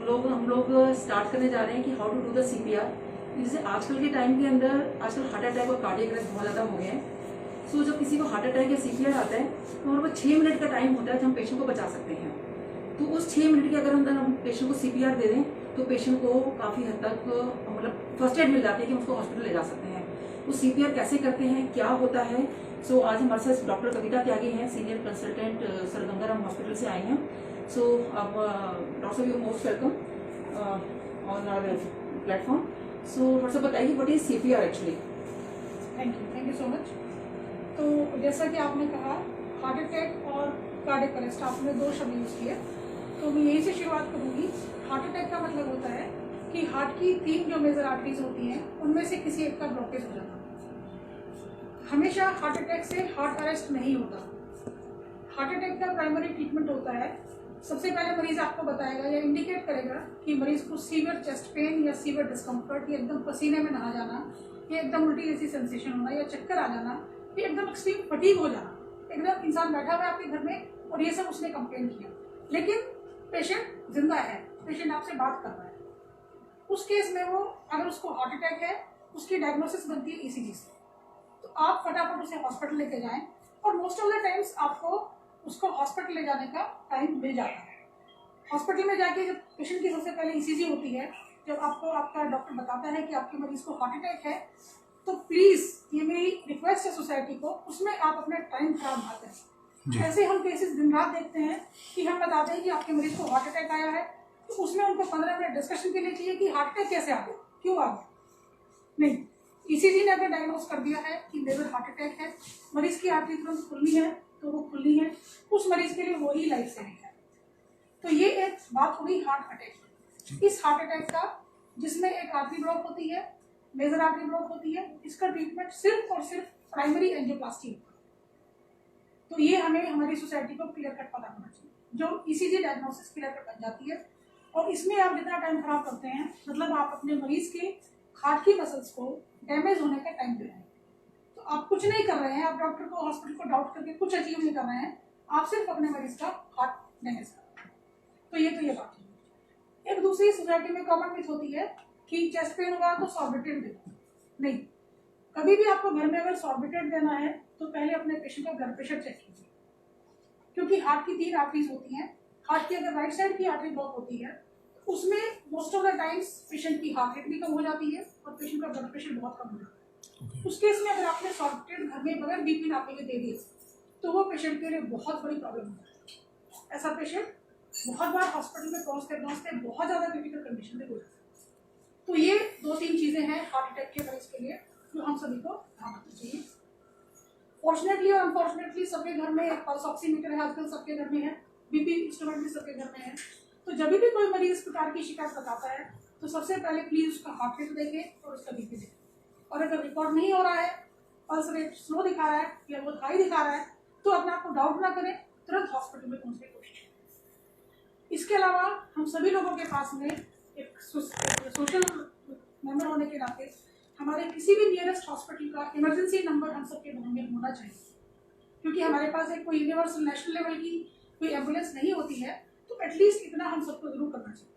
हम लोग स्टार्ट करने जा रहे हैं कि how to do the CPR. जैसे आजकल के टाइम के अंदर आजकल हार्ट अटैक और कार्डियक अरेस्ट बहुत ज़्यादा हो गए हैं। सो जब किसी को हार्ट अटैक या सीपीआर आता है तो हमारे पास 6 मिनट का टाइम होता है तो हम पेशेंट को बचा सकते हैं। तो उस 6 मिनट के अगर अंदर हम पेशेंट को सीपीआर दे दें तो पेशेंट को काफ़ी हद तक मतलब फर्स्ट एड मिल जाती है कि हम उसको हॉस्पिटल ले जा सकते हैं। वो सीपीआर कैसे करते हैं, क्या होता है। सो आज हमारे साथ डॉक्टर कविता त्यागी हैं, senior consultant sir Gangaram hospital से आई हैं। सो अब डॉक्टर साहब you most welcome on our platform. So थोड़ा सा बताइए what is CPR actually. Thank you so much. तो जैसा कि आपने कहा हार्ट अटैक और कार्डियक अरेस्ट, आपने 2 शब्द यूज़ किए, तो मैं यहीं से शुरुआत करूँगी। हार्ट अटैक का मतलब होता है कि हार्ट की 3 जो मेजर आर्टरीज होती हैं उनमें से किसी एक का ब्लॉकेज हो जाना। हमेशा हार्ट अटैक से हार्ट अरेस्ट नहीं होता। हार्ट अटैक का प्राइमरी ट्रीटमेंट होता है, सबसे पहले मरीज आपको बताएगा या इंडिकेट करेगा कि मरीज को सीवियर चेस्ट पेन या सीवियर डिस्कम्फर्ट या एकदम पसीने में नहा जाना या एकदम उल्टी जैसी सेंसेशन होना या चक्कर आ जाना या एकदम एक्सट्रीम फटीग हो जाना। एकदम इंसान बैठा हुआ है आपके घर में और ये सब उसने कंप्लेन किया, लेकिन पेशेंट जिंदा है, पेशेंट आपसे बात कर रहा है। उस केस में वो अगर उसको हार्ट अटैक है, उसकी डायग्नोसिस बनती है ईसीजी से, तो आप फटाफट उसे हॉस्पिटल लेके जाएं और मोस्ट ऑफ द टाइम्स आपको उसको हॉस्पिटल ले जाने का टाइम मिल जाता है। हॉस्पिटल में जाके जब पेशेंट की सबसे पहले ईसीजी होती है, जब आपको आपका डॉक्टर बताता है कि आपके मरीज को हार्ट अटैक है, तो प्लीज ये मेरी रिक्वेस्ट है सोसाइटी को, उसमें आप अपना टाइम खराब ना करें। ऐसे हम केसेस दिन रात देखते हैं कि हम बताते हैं कि आपके मरीज को हार्ट अटैक आया है, तो उसमें उनको 15 मिनट डिस्कशन के लिए चाहिए कि हार्ट अटैक कैसे आ गया, क्यों आ गया। नहीं, ईसीजी ने अगर डायग्नोज कर दिया है कि मेजर हार्ट अटैक है, मरीज की आर्टरी तुरंत खुलनी है तो वो खुलनी है, उस मरीज के लिए वही लाइफ सेविंग है। तो ये एक बात हुई हार्ट अटैक। इस हार्ट अटैक का, जिसमें एक आर्टरी ब्लॉक होती है, मेजर आर्टरी ब्लॉक होती है, इसका ट्रीटमेंट सिर्फ और सिर्फ प्राइमरी एंजियोप्लास्टी होता है। तो ये हमें हमारी सोसाइटी को क्लियर कट पता होना चाहिए, जो ईसीजी डायग्नोसिस क्लियर कट बन जाती है। और इसमें आप जितना टाइम खराब करते हैं, मतलब आप अपने मरीज के हार्ट की मसल्स को डैमेज होने का टाइम दे रहे हैं। तो आप कुछ नहीं कर रहे हैं, आप डॉक्टर को, हॉस्पिटल को डाउट करके कुछ अचीव नहीं कर रहे हैं, आप सिर्फ अपने मरीज का हार्ट डैमेज कर रहे हैं। तो ये बात है। एक दूसरी सोसाइटी में कॉमन मिथ होती है कि चेस्ट पेन हुआ तो सॉर्बिटेट दे। नहीं, कभी भी आपको घर में अगर सॉर्बिटेट देना है तो पहले अपने पेशेंट का ब्लड प्रेशर चेक कीजिए, क्योंकि हार्ट की 3 आर्टरीज होती हैं। हार्ट की अगर राइट साइड की आर्टरी ब्लॉक होती है तो उसमें most of the times patient की हार्ट रेट भी कम हो जाती है और पेशेंट का ब्लड प्रेशर बहुत कम हो जाता है। उस केस में अगर आपने सॉर्बिटेट घर में बगैर बीपी नापे के दे दिए तो वो पेशेंट के लिए बहुत बड़ी प्रॉब्लम हो जाती है। ऐसा पेशेंट बहुत बार हॉस्पिटल में पहुंचते बहुत ज्यादा क्रिटिकल कंडीशन में हो जाता है। तो ये 2-3 चीजें हैं हार्ट अटैक के मरीज के लिए जो हम सभी को ध्यान रखना चाहिए। फॉर्चुनेटली और अनफॉर्चुनेटली सबके घर में एक पल्स ऑक्सीमीटर है, आजकल सबके घर में है, बीपी इंस्ट्रूमेंट भी सबके घर में है। तो जब भी कोई मरीज इस प्रकार की शिकायत बताता है तो सबसे पहले प्लीज उसका हार्ट रेट देखें और उसका बीपी देखें। और अगर रिकॉर्ड नहीं हो रहा है, पल्स रेट स्लो दिखा रहा है या बहुत हाई दिखा रहा है, तो अपने आप को डाउट ना करें, तुरंत हॉस्पिटल में पहुंचने की कोशिश करें। इसके अलावा हम सभी लोगों के पास में एक सोशल मेंबर होने के नाते हमारे किसी भी नियरेस्ट हॉस्पिटल का इमरजेंसी नंबर हम सबके घर में होना चाहिए, क्योंकि हमारे पास एक कोई यूनिवर्सल नेशनल लेवल की कोई एम्बुलेंस नहीं होती है, तो एटलीस्ट इतना हम सबको जरूर करना चाहिए।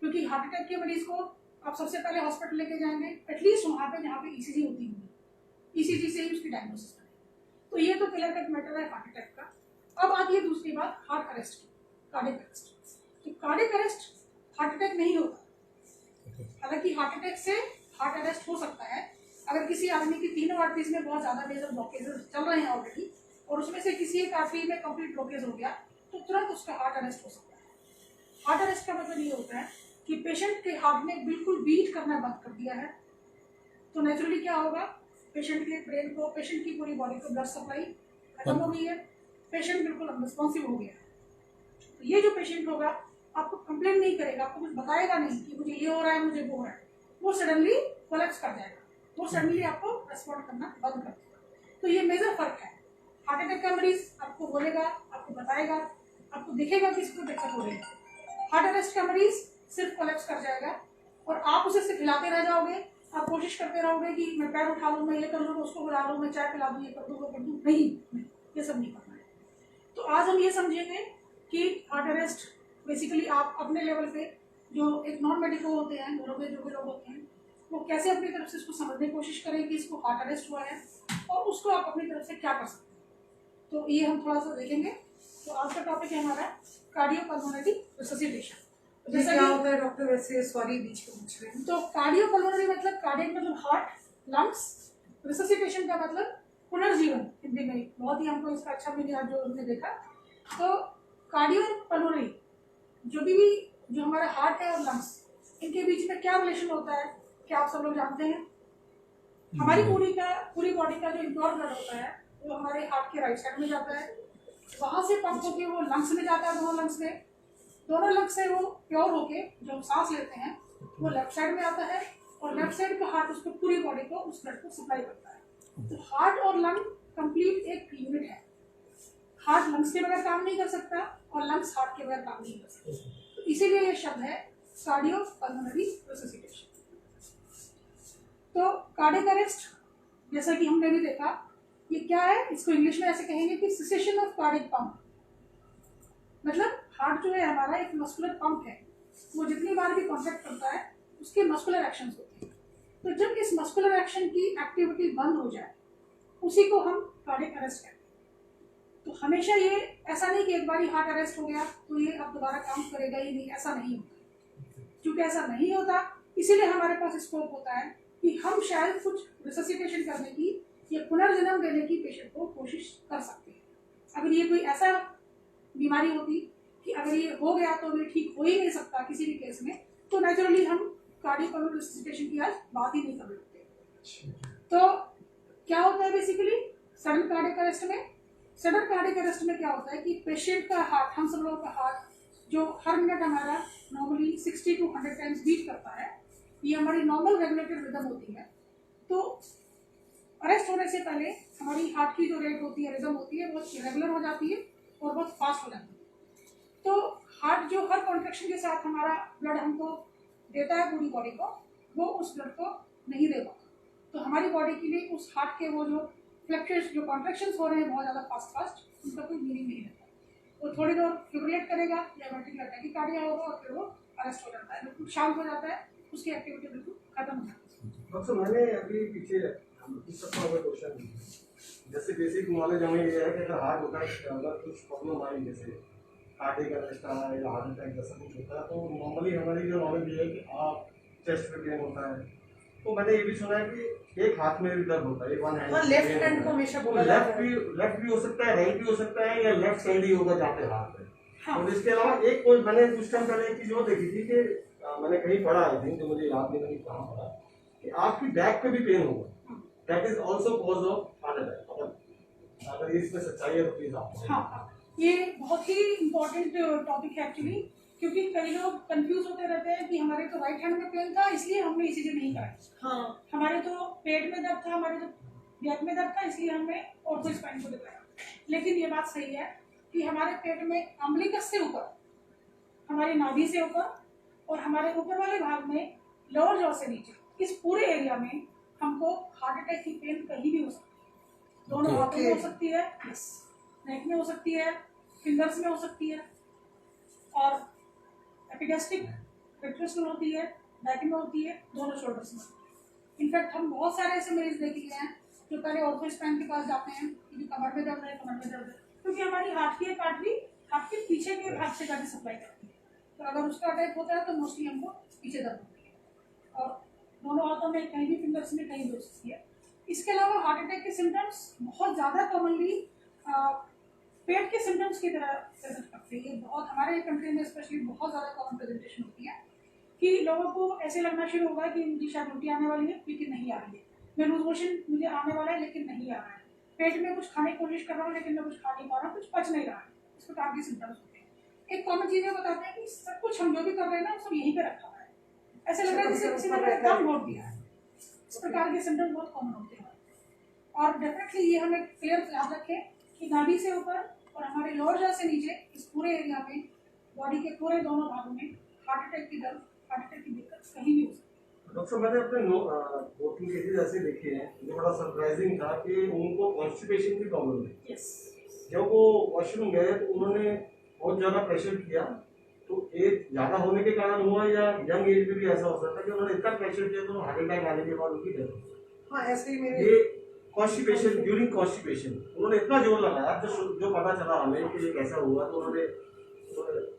क्योंकि हार्ट अटैक के मरीज को आप सबसे पहले हॉस्पिटल लेके जाएंगे, एटलीस्ट वहाँ पे जहाँ पे ईसीजी होती होगी, ईसीजी से ही उसकी डायग्नोसिस करें। तो ये तो क्लियर कट मैटर है हार्ट अटैक का। अब आती है दूसरी बात हार्ट अरेस्ट की, कार्डियक अरेस्ट। तो कार्डियक अरेस्ट हार्ट अटैक नहीं होता, हालांकि हार्ट अटैक से हार्ट अरेस्ट हो सकता है अगर किसी आदमी की 3 आर्टरीज में बहुत ज्यादा मेजर ब्लॉकेज चल रहे हैं ऑलरेडी और उसमें से किसी एक आर्टरी में कंप्लीट ब्लॉकेज हो गया तो तुरंत उसका हार्ट अरेस्ट हो सकता है। हार्ट अरेस्ट का मतलब ये होता है कि पेशेंट के हार्ट ने बिल्कुल बीट करना बंद कर दिया है। तो नेचुरली क्या होगा, पेशेंट के ब्रेन को, पेशेंट की पूरी बॉडी को ब्लड सप्लाई खत्म हो गई है, पेशेंट बिल्कुल अनरिस्पॉन्सिव हो गया है। तो ये जो पेशेंट होगा आपको कंप्लेन नहीं करेगा, आपको कुछ बताएगा नहीं कि मुझे ये हो रहा है, मुझे वो हो रहा है, वो सडनली कोलैप्स कर जाएगा, वो सडनली आपको रेस्पॉन्ड करना बंद कर देगा। तो ये मेजर फर्क है। हार्ट अटैक का मरीज आपको बोलेगा, आपको बताएगा, आपको दिखेगा कि इसको दिक्कत हो रही है। हार्ट अरेस्ट का मरीज सिर्फ कोलैप्स कर जाएगा और आप उसे सिर्फ हिलाते रह जाओगे, आप कोशिश करते रहोगे कि मैं पैर उठा लूँ, मैं ये कर लूँ, उसको बुला लूँ, मैं चाय पिला दूँ, ये कर दूँ, वो कर दूँ। नहीं, ये सब नहीं करना है। तो आज हम ये समझेंगे कि हार्ट अरेस्ट बेसिकली आप अपने लेवल पे जो एक नॉन मेडिकल होते हैं, घरों में जो भी लोग होते हैं, वो कैसे अपनी तरफ से इसको समझने की कोशिश करें कि इसको हार्ट अरेस्ट हुआ है और उसको आप अपनी तरफ से क्या कर सकते हैं। तो ये हम थोड़ा सा देखेंगे। तो आज का टॉपिक है हमारा कार्डियोपल्मोनरी रिससिटेशन। जैसा क्या होता है डॉक्टर, वैसे सॉरी बीच में पूछ रहे हैं। तो कार्डियोपल्मोनरी मतलब कार्डियक मतलब हार्ट, लंग्स, रिससिटेशन का मतलब पुनर्जीवन हिंदी में। बहुत ही हमको इसका अच्छा भी जो हमने देखा। तो कार्डियो और पल्मोनरी जो हमारा हार्ट है और लंग्स, इनके बीच में क्या रिलेशन होता है, क्या आप सब लोग जानते हैं? हमारी पूरी बॉडी का जो इम्प्योर ब्लड होता है वो हमारे हार्ट के राइट साइड में जाता है, वहां से पंप होके वो लंग्स में जाता है, दोनों लंग्स से वो प्योर होके जो हम सांस लेते हैं वो लेफ्ट साइड में आता है, और लेफ्ट साइड का हार्ट उसको पूरी बॉडी को उस ब्लड को सप्लाई करता है। तो हार्ट और लंग कंप्लीट एक यूनिट है। हार्ट लंग्स के बगैर काम नहीं कर सकता और लंग्स हार्ट के बगैर काम नहीं कर सकता। तो इसीलिए ये शब्द है कार्डियोपल्मोनरी रिससिटेशन। तो कार्डियक अरेस्ट जैसा कि हमने भी देखा, ये क्या है, इसको इंग्लिश में ऐसे कहेंगे कि सिसेशन ऑफ कार्डियक पंप। मतलब हार्ट जो है हमारा एक मस्कुलर पंप है, वो जितनी बार भी कॉन्ट्रैक्ट करता है उसके मस्कुलर एक्शंस होते हैं। तो जब इस मस्कुलर एक्शन की एक्टिविटी बंद हो जाए उसी को हम कार्डियक अरेस्ट कहते हैं। तो हमेशा ये ऐसा नहीं कि एक बार ही हार्ट अरेस्ट हो गया तो ये अब दोबारा काम करेगा ही नहीं, ऐसा नहीं होता। क्योंकि ऐसा नहीं होता इसीलिए हमारे पास स्कोप होता है कि हम शायद कुछ रिससिटेशन करने की या पुनर्जन्म देने की पेशेंट को कोशिश कर सकते हैं। अगर ये कोई ऐसा बीमारी होती कि अगर ये हो गया तो ये ठीक हो ही नहीं सकता किसी भी केस में, तो नेचुरली हम कार्डियोपल्मोनरी रिससिटेशन की आज बात ही नहीं कर सकते। तो क्या होता है बेसिकली सडन कार्डियक अरेस्ट में? सडन कार्डियक अरेस्ट में क्या होता है कि पेशेंट का हार्ट, हम सब लोगों का हार्ट जो हर मिनट हमारा नॉर्मली 60 to 100 टाइम्स बीट करता है, ये हमारी नॉर्मल रेगुलेटेड रिदम होती है। तो अरेस्ट होने से पहले हमारी हार्ट की जो रेट होती है, रिदम होती है, बहुत इरेगुलर हो जाती है और बहुत फास्ट हो जाती है। तो हार्ट जो हर कॉन्ट्रैक्शन के साथ हमारा ब्लड हमको देता है पूरी बॉडी को, वो उस ब्लड को नहीं दे पाता। तो हमारी बॉडी के लिए उस हार्ट के वो जो फ्लक्चुएशन, जो कॉन्ट्रैक्शंस हो रहे हैं बहुत ज़्यादा फास्ट, उनका कोई मीनिंग नहीं रहता। वो थोड़ी देर फिब्रिलेट करेगा या वर्टिकल टैकीकार्डिया होगा और फिर वो अरेस्ट हो जाता है, बिल्कुल शांत हो जाता है, उसकी एक्टिविटी बिल्कुल खत्म हो जाती है। डॉक्टर मैंने अभी पीछे क्वेश्चन, जैसे बेसिक नॉलेज हमें ये है कि अगर हार्ट होता है, अगर कुछ प्रॉब्लम आई जैसे कार्डियक अरेस्ट आना या हार्ट अटैक जैसा कुछ होता है, तो नॉर्मली हमारी जो नॉलेज ये है कि आप चेस्ट पे पेन होता है। तो मैंने ये भी सुना है कि एक हाथ में भी दर्द होता है, वन हैंड, लेफ्ट हैंड को हमेशा बोला जाता है। लेफ्ट भी हो सकता है, राइट भी हो सकता है, या लेफ्ट साइड ही होगा जाते हाथ में। हाँ। और इसके अलावा एक कोई मैंने कुछ टाइम पहले एक चीज और देखी थी कि मैंने कहीं पढ़ा आई थिंक, जो मुझे याद नहीं कहीं कहाँ पढ़ा, कि आपकी बैक पे भी पेन होगा, that is also cause of heart attack. अगर इसमें सच्चाई है तो प्लीज आप। हाँ, ये बहुत ही इम्पोर्टेंट टॉपिक है एक्चुअली, क्योंकि कई लोग कंफ्यूज होते रहते हैं कि हमारे तो राइट हैंड में पेन था इसलिए हमने ईसीजी नहीं कराया। हाँ, हमारे तो पेट में दर्द था, हमारे तो बैक में दर्द था, इसलिए हमने ऑर्थो स्पाइन को दिखाया। लेकिन ये बात सही है कि हमारे पेट में अम्बिलिकस से ऊपर, हमारी नाभि से ऊपर और हमारे ऊपर वाले भाग में लोअर जॉ से नीचे, इस पूरे एरिया में हमको हार्ट अटैक की पेन कहीं भी हो सकती है। दोनों हाथों में हो सकती है, नेक में हो सकती है, फिंगर्स में हो सकती है, और एपिगैस्ट्रिक रेट्रोस में होती है, बैक में होती है, दोनों शोल्डर्स में। इनफैक्ट हम बहुत सारे ऐसे मरीज देख लिए हैं जो पहले ऑर्थो स्पाइन के पास जाते हैं कि कमर में दर्द है, क्योंकि हमारी हार्ट की एक आर्टरी हार्ट के पीछे के भाग से जाके सप्लाई करती है। तो अगर उसका अटैक होता है तो मोस्टली हमको पीछे दर्द होती है, और दोनों हाथों में, कहीं भी फिंगर्स में कहीं हो सकती है। इसके अलावा हार्ट अटैक के सिम्टम्स बहुत ज़्यादा कॉमनली पेट के सिम्टम्स की तरह प्रेजेंट करते हैं। बहुत हमारे कंट्री में स्पेशली बहुत ज़्यादा कॉमन प्रेजेंटेशन होती है कि लोगों को ऐसे लगना शुरू होगा कि मुझे शायद उल्टी आने वाली है लेकिन नहीं आ रही है, मैं लूज मोशन मुझे आने वाला है लेकिन नहीं आ रहा है, पेट में कुछ खाने की कोशिश कर रहा हूँ लेकिन मैं कुछ खा नहीं पा रहा हूँ, कुछ पच नहीं रहा है, इस प्रकार के सिम्टम्स होते हैं। एक कॉमन चीज़ बताते हैं कि सब कुछ हम जो भी कर रहे हैं ना सब यहीं पे रखा हुआ है, ऐसे लग रहा है जैसे किसी ने मेरा दम घोट दिया है। इस प्रकार के सिम्टम्स बहुत कॉमन होते हैं, और डेफिनेटली ये हमें क्लियर याद रखें कि नाभि से ऊपर और हमारे लोअर जॉ से नीचे इस पूरे एरिया में, बॉडी के पूरे दोनों भागों में हार्ट अटैक की दर्द, हार्ट अटैक की दिक्कत कहीं भी हो सकती है। डॉक्टर मैंने अपने 2-3 केसेस ऐसे देखे हैं जो बड़ा सरप्राइजिंग था कि उनको कॉन्स्टिपेशन की प्रॉब्लम थी। यस, जब वो वॉशरूम गए तो उन्होंने बहुत ज़्यादा प्रेशर किया तो एज ज्यादा होने के कारण हुआ या यंग एज में भी ऐसा हो सकता है कि उन्होंने इतना प्रेशर किया तो हार्ट अटैक आने के बाद उनकी डेथ हो सकती हाँ ऐसे ही है। मेरे ये कॉन्स्टिपेशन, ड्यूरिंग कॉन्स्टिपेशन उन्होंने इतना जोर लगाया, जो पता चला हमें कि ये कैसा हुआ, तो उन्होंने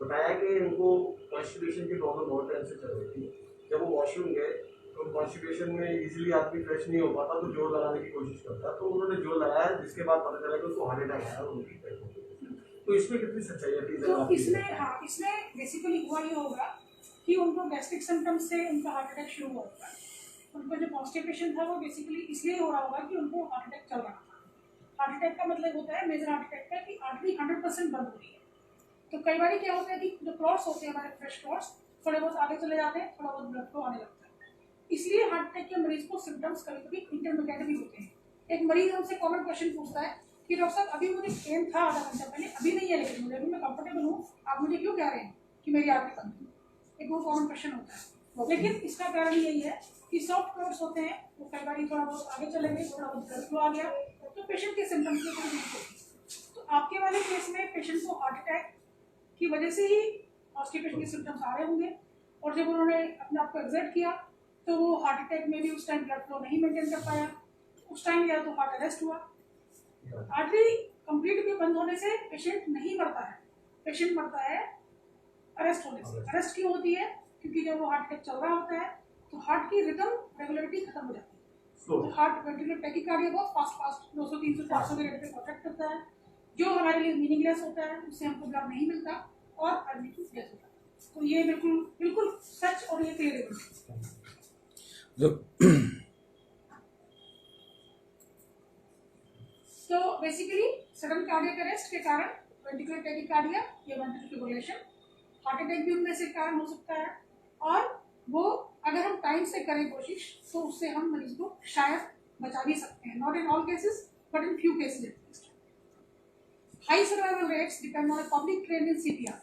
बताया कि उनको कॉन्स्टिपेशन की प्रॉब्लम बहुत टाइम से चल रही थी। जब वो वॉशरूम गए तो कॉन्स्टिपेशन में इजीली आदमी फ्रेश नहीं हो पाता, तो जोर लगाने की कोशिश करता, तो उन्होंने जोर लगाया, जिसके बाद पता चला कि उनको हार्ट अटैक आया और उनकी डेथ हो गई। तो इसमें कितनी सच्चाई है प्लीज? तो इसमें बेसिकली हुआ ये होगा कि उनको गैस्ट्रिक सिम्टम्स से उनका हार्ट अटैक शुरू हुआ था। उनको जो कॉन्स्टिपेशन था वो बेसिकली इसलिए हो रहा होगा कि उनको हार्ट अटैक चल रहा था। हार्ट अटैक का मतलब होता है, मेजर हार्ट अटैक का, कि आर्टरी 100% बंद हो रही है। तो कई बार क्या होता है कि जो क्लॉट्स होते हैं हमारे फ्रेश क्लॉट्स थोड़े बहुत आगे चले जाते हैं, थोड़ा बहुत ब्लड फ्लो आने लगता है। इसलिए हार्ट अटैक के मरीज को सिम्टम्स कभी कभी इंटरमीडिएट भी होते हैं। एक मरीज हमसे कॉमन क्वेश्चन पूछता है कि डॉक्टर साहब अभी मुझे पेन था आधा घंटा पहले, अभी नहीं है, लेकिन मुझे अभी मैं कंफर्टेबल हूँ, आप मुझे क्यों कह रहे हैं कि मेरी आर्टरी बंद है? एक वो कॉमन क्वेश्चन होता है। लेकिन इसका कारण यही है कि सॉफ्ट क्लॉट्स होते हैं, वो कई बार थोड़ा बहुत आगे चलेंगे, थोड़ा बहुत ब्लड फ्लो आ गया तो पेशेंट के सिम्टम्स में कोई दिक्कत होगी। तो आपके वाले केस में पेशेंट को हार्ट अटैक की वजह से ही कॉन्स्टिपेशन के सिम्टम्स आ रहे होंगे, और जब उन्होंने अपने आप को एग्जर्ट किया तो वो हार्ट अटैक में भी उस टाइम ब्लड फ्लो नहीं मेंटेन कर पाया, उस टाइम या तो हार्ट अरेस्ट हुआ। आर्टरी कंप्लीट भी बंद होने से पेशेंट नहीं मरता है, पेशेंट मरता है अरेस्ट होने से। अरेस्ट क्यों होती है? क्योंकि जब वो हार्ट अटैक चल रहा होता है तो हार्ट की रिदम रेगुलरिटी खत्म हो जाती है। तो हार्ट वेंटिलेटर टैकीकार्डिया बहुत फास्ट 200 300 400 के रेट पे कॉन्ट्रैक्ट करता है, जो हमारे लिए मीनिंगलेस होता है, उससे हमको ब्लड नहीं मिलता और अर्ली की डेथ होता है। तो ये बिल्कुल बिल्कुल सच और ये क्लियर है। तो बेसिकली सडन कार्डियक अरेस्ट के कारण वेंटिकुलर टैकीकार्डिया या वेंट्रिकुलर फिब्रिलेशन, हार्ट अटैक भी उनमें से कारण हो सकता है। और वो अगर हम टाइम से करें कोशिश तो उससे हम मरीज को शायद बचा भी सकते हैं, not in all cases but in few cases at least. High survival rates depend on public train in CPR.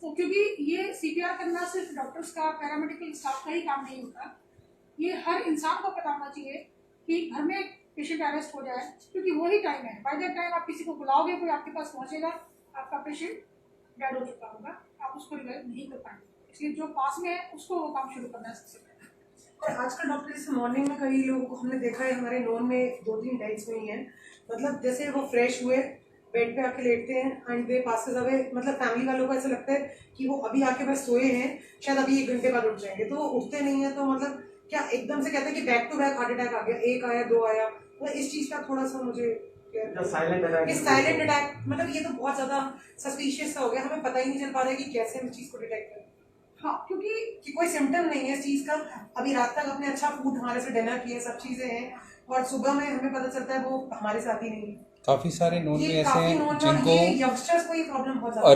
तो क्योंकि ये सीपीआर करना सिर्फ डॉक्टर्स का, पैरामेडिकल स्टाफ का ही काम नहीं होता, ये हर इंसान को पता होना चाहिए कि घर में पेशेंट अरेस्ट हो जाए, क्योंकि वही टाइम है, बाय द टाइम आप किसी को बुलाओगे कोई आपके पास पहुंचेगा, आपका पेशेंट डेड हो चुका होगा, आप उसको रिवाइव नहीं कर पाएंगे। इसलिए जो पास में है उसको वो काम शुरू करना है सबसे पहले। और आजकल डॉक्टर जैसे मॉर्निंग में कई लोगों को हमने देखा है, हमारे नोन में 2-3 डेथ्स में ही है, मतलब जैसे वो फ्रेश हुए बेड पे आके लेटते हैं एंड दे पासेस अवे, मतलब फैमिली वालों को ऐसा लगता है कि वो अभी आके बस सोए हैं, शायद अभी 1 घंटे बाद उठ जाएंगे, तो वो उठते नहीं है। तो मतलब क्या एकदम से कहते हैं कि back to back heart attack आ गया, 1 आया 2 आया, मतलब इस चीज का थोड़ा सा मुझे साइलेंट अटैक मतलब ये तो बहुत ज्यादा सस्पिशियस सा हो गया, हमें पता ही नहीं चल पा रहा है कि कैसे हम इस चीज को डिटेक्ट करें। हाँ, क्योंकि कि कोई सिम्टम नहीं है इस चीज का, अभी रात तक अपने अच्छा फूड हमारे से डिनर किए, सब चीजें हैं, और सुबह में हमें पता चलता है वो हमारे साथ ही नहीं है। काफी सारे नोन में ऐसे हैं जिनको यंगस्टर्स को ये प्रॉब्लम बहुत ज्यादा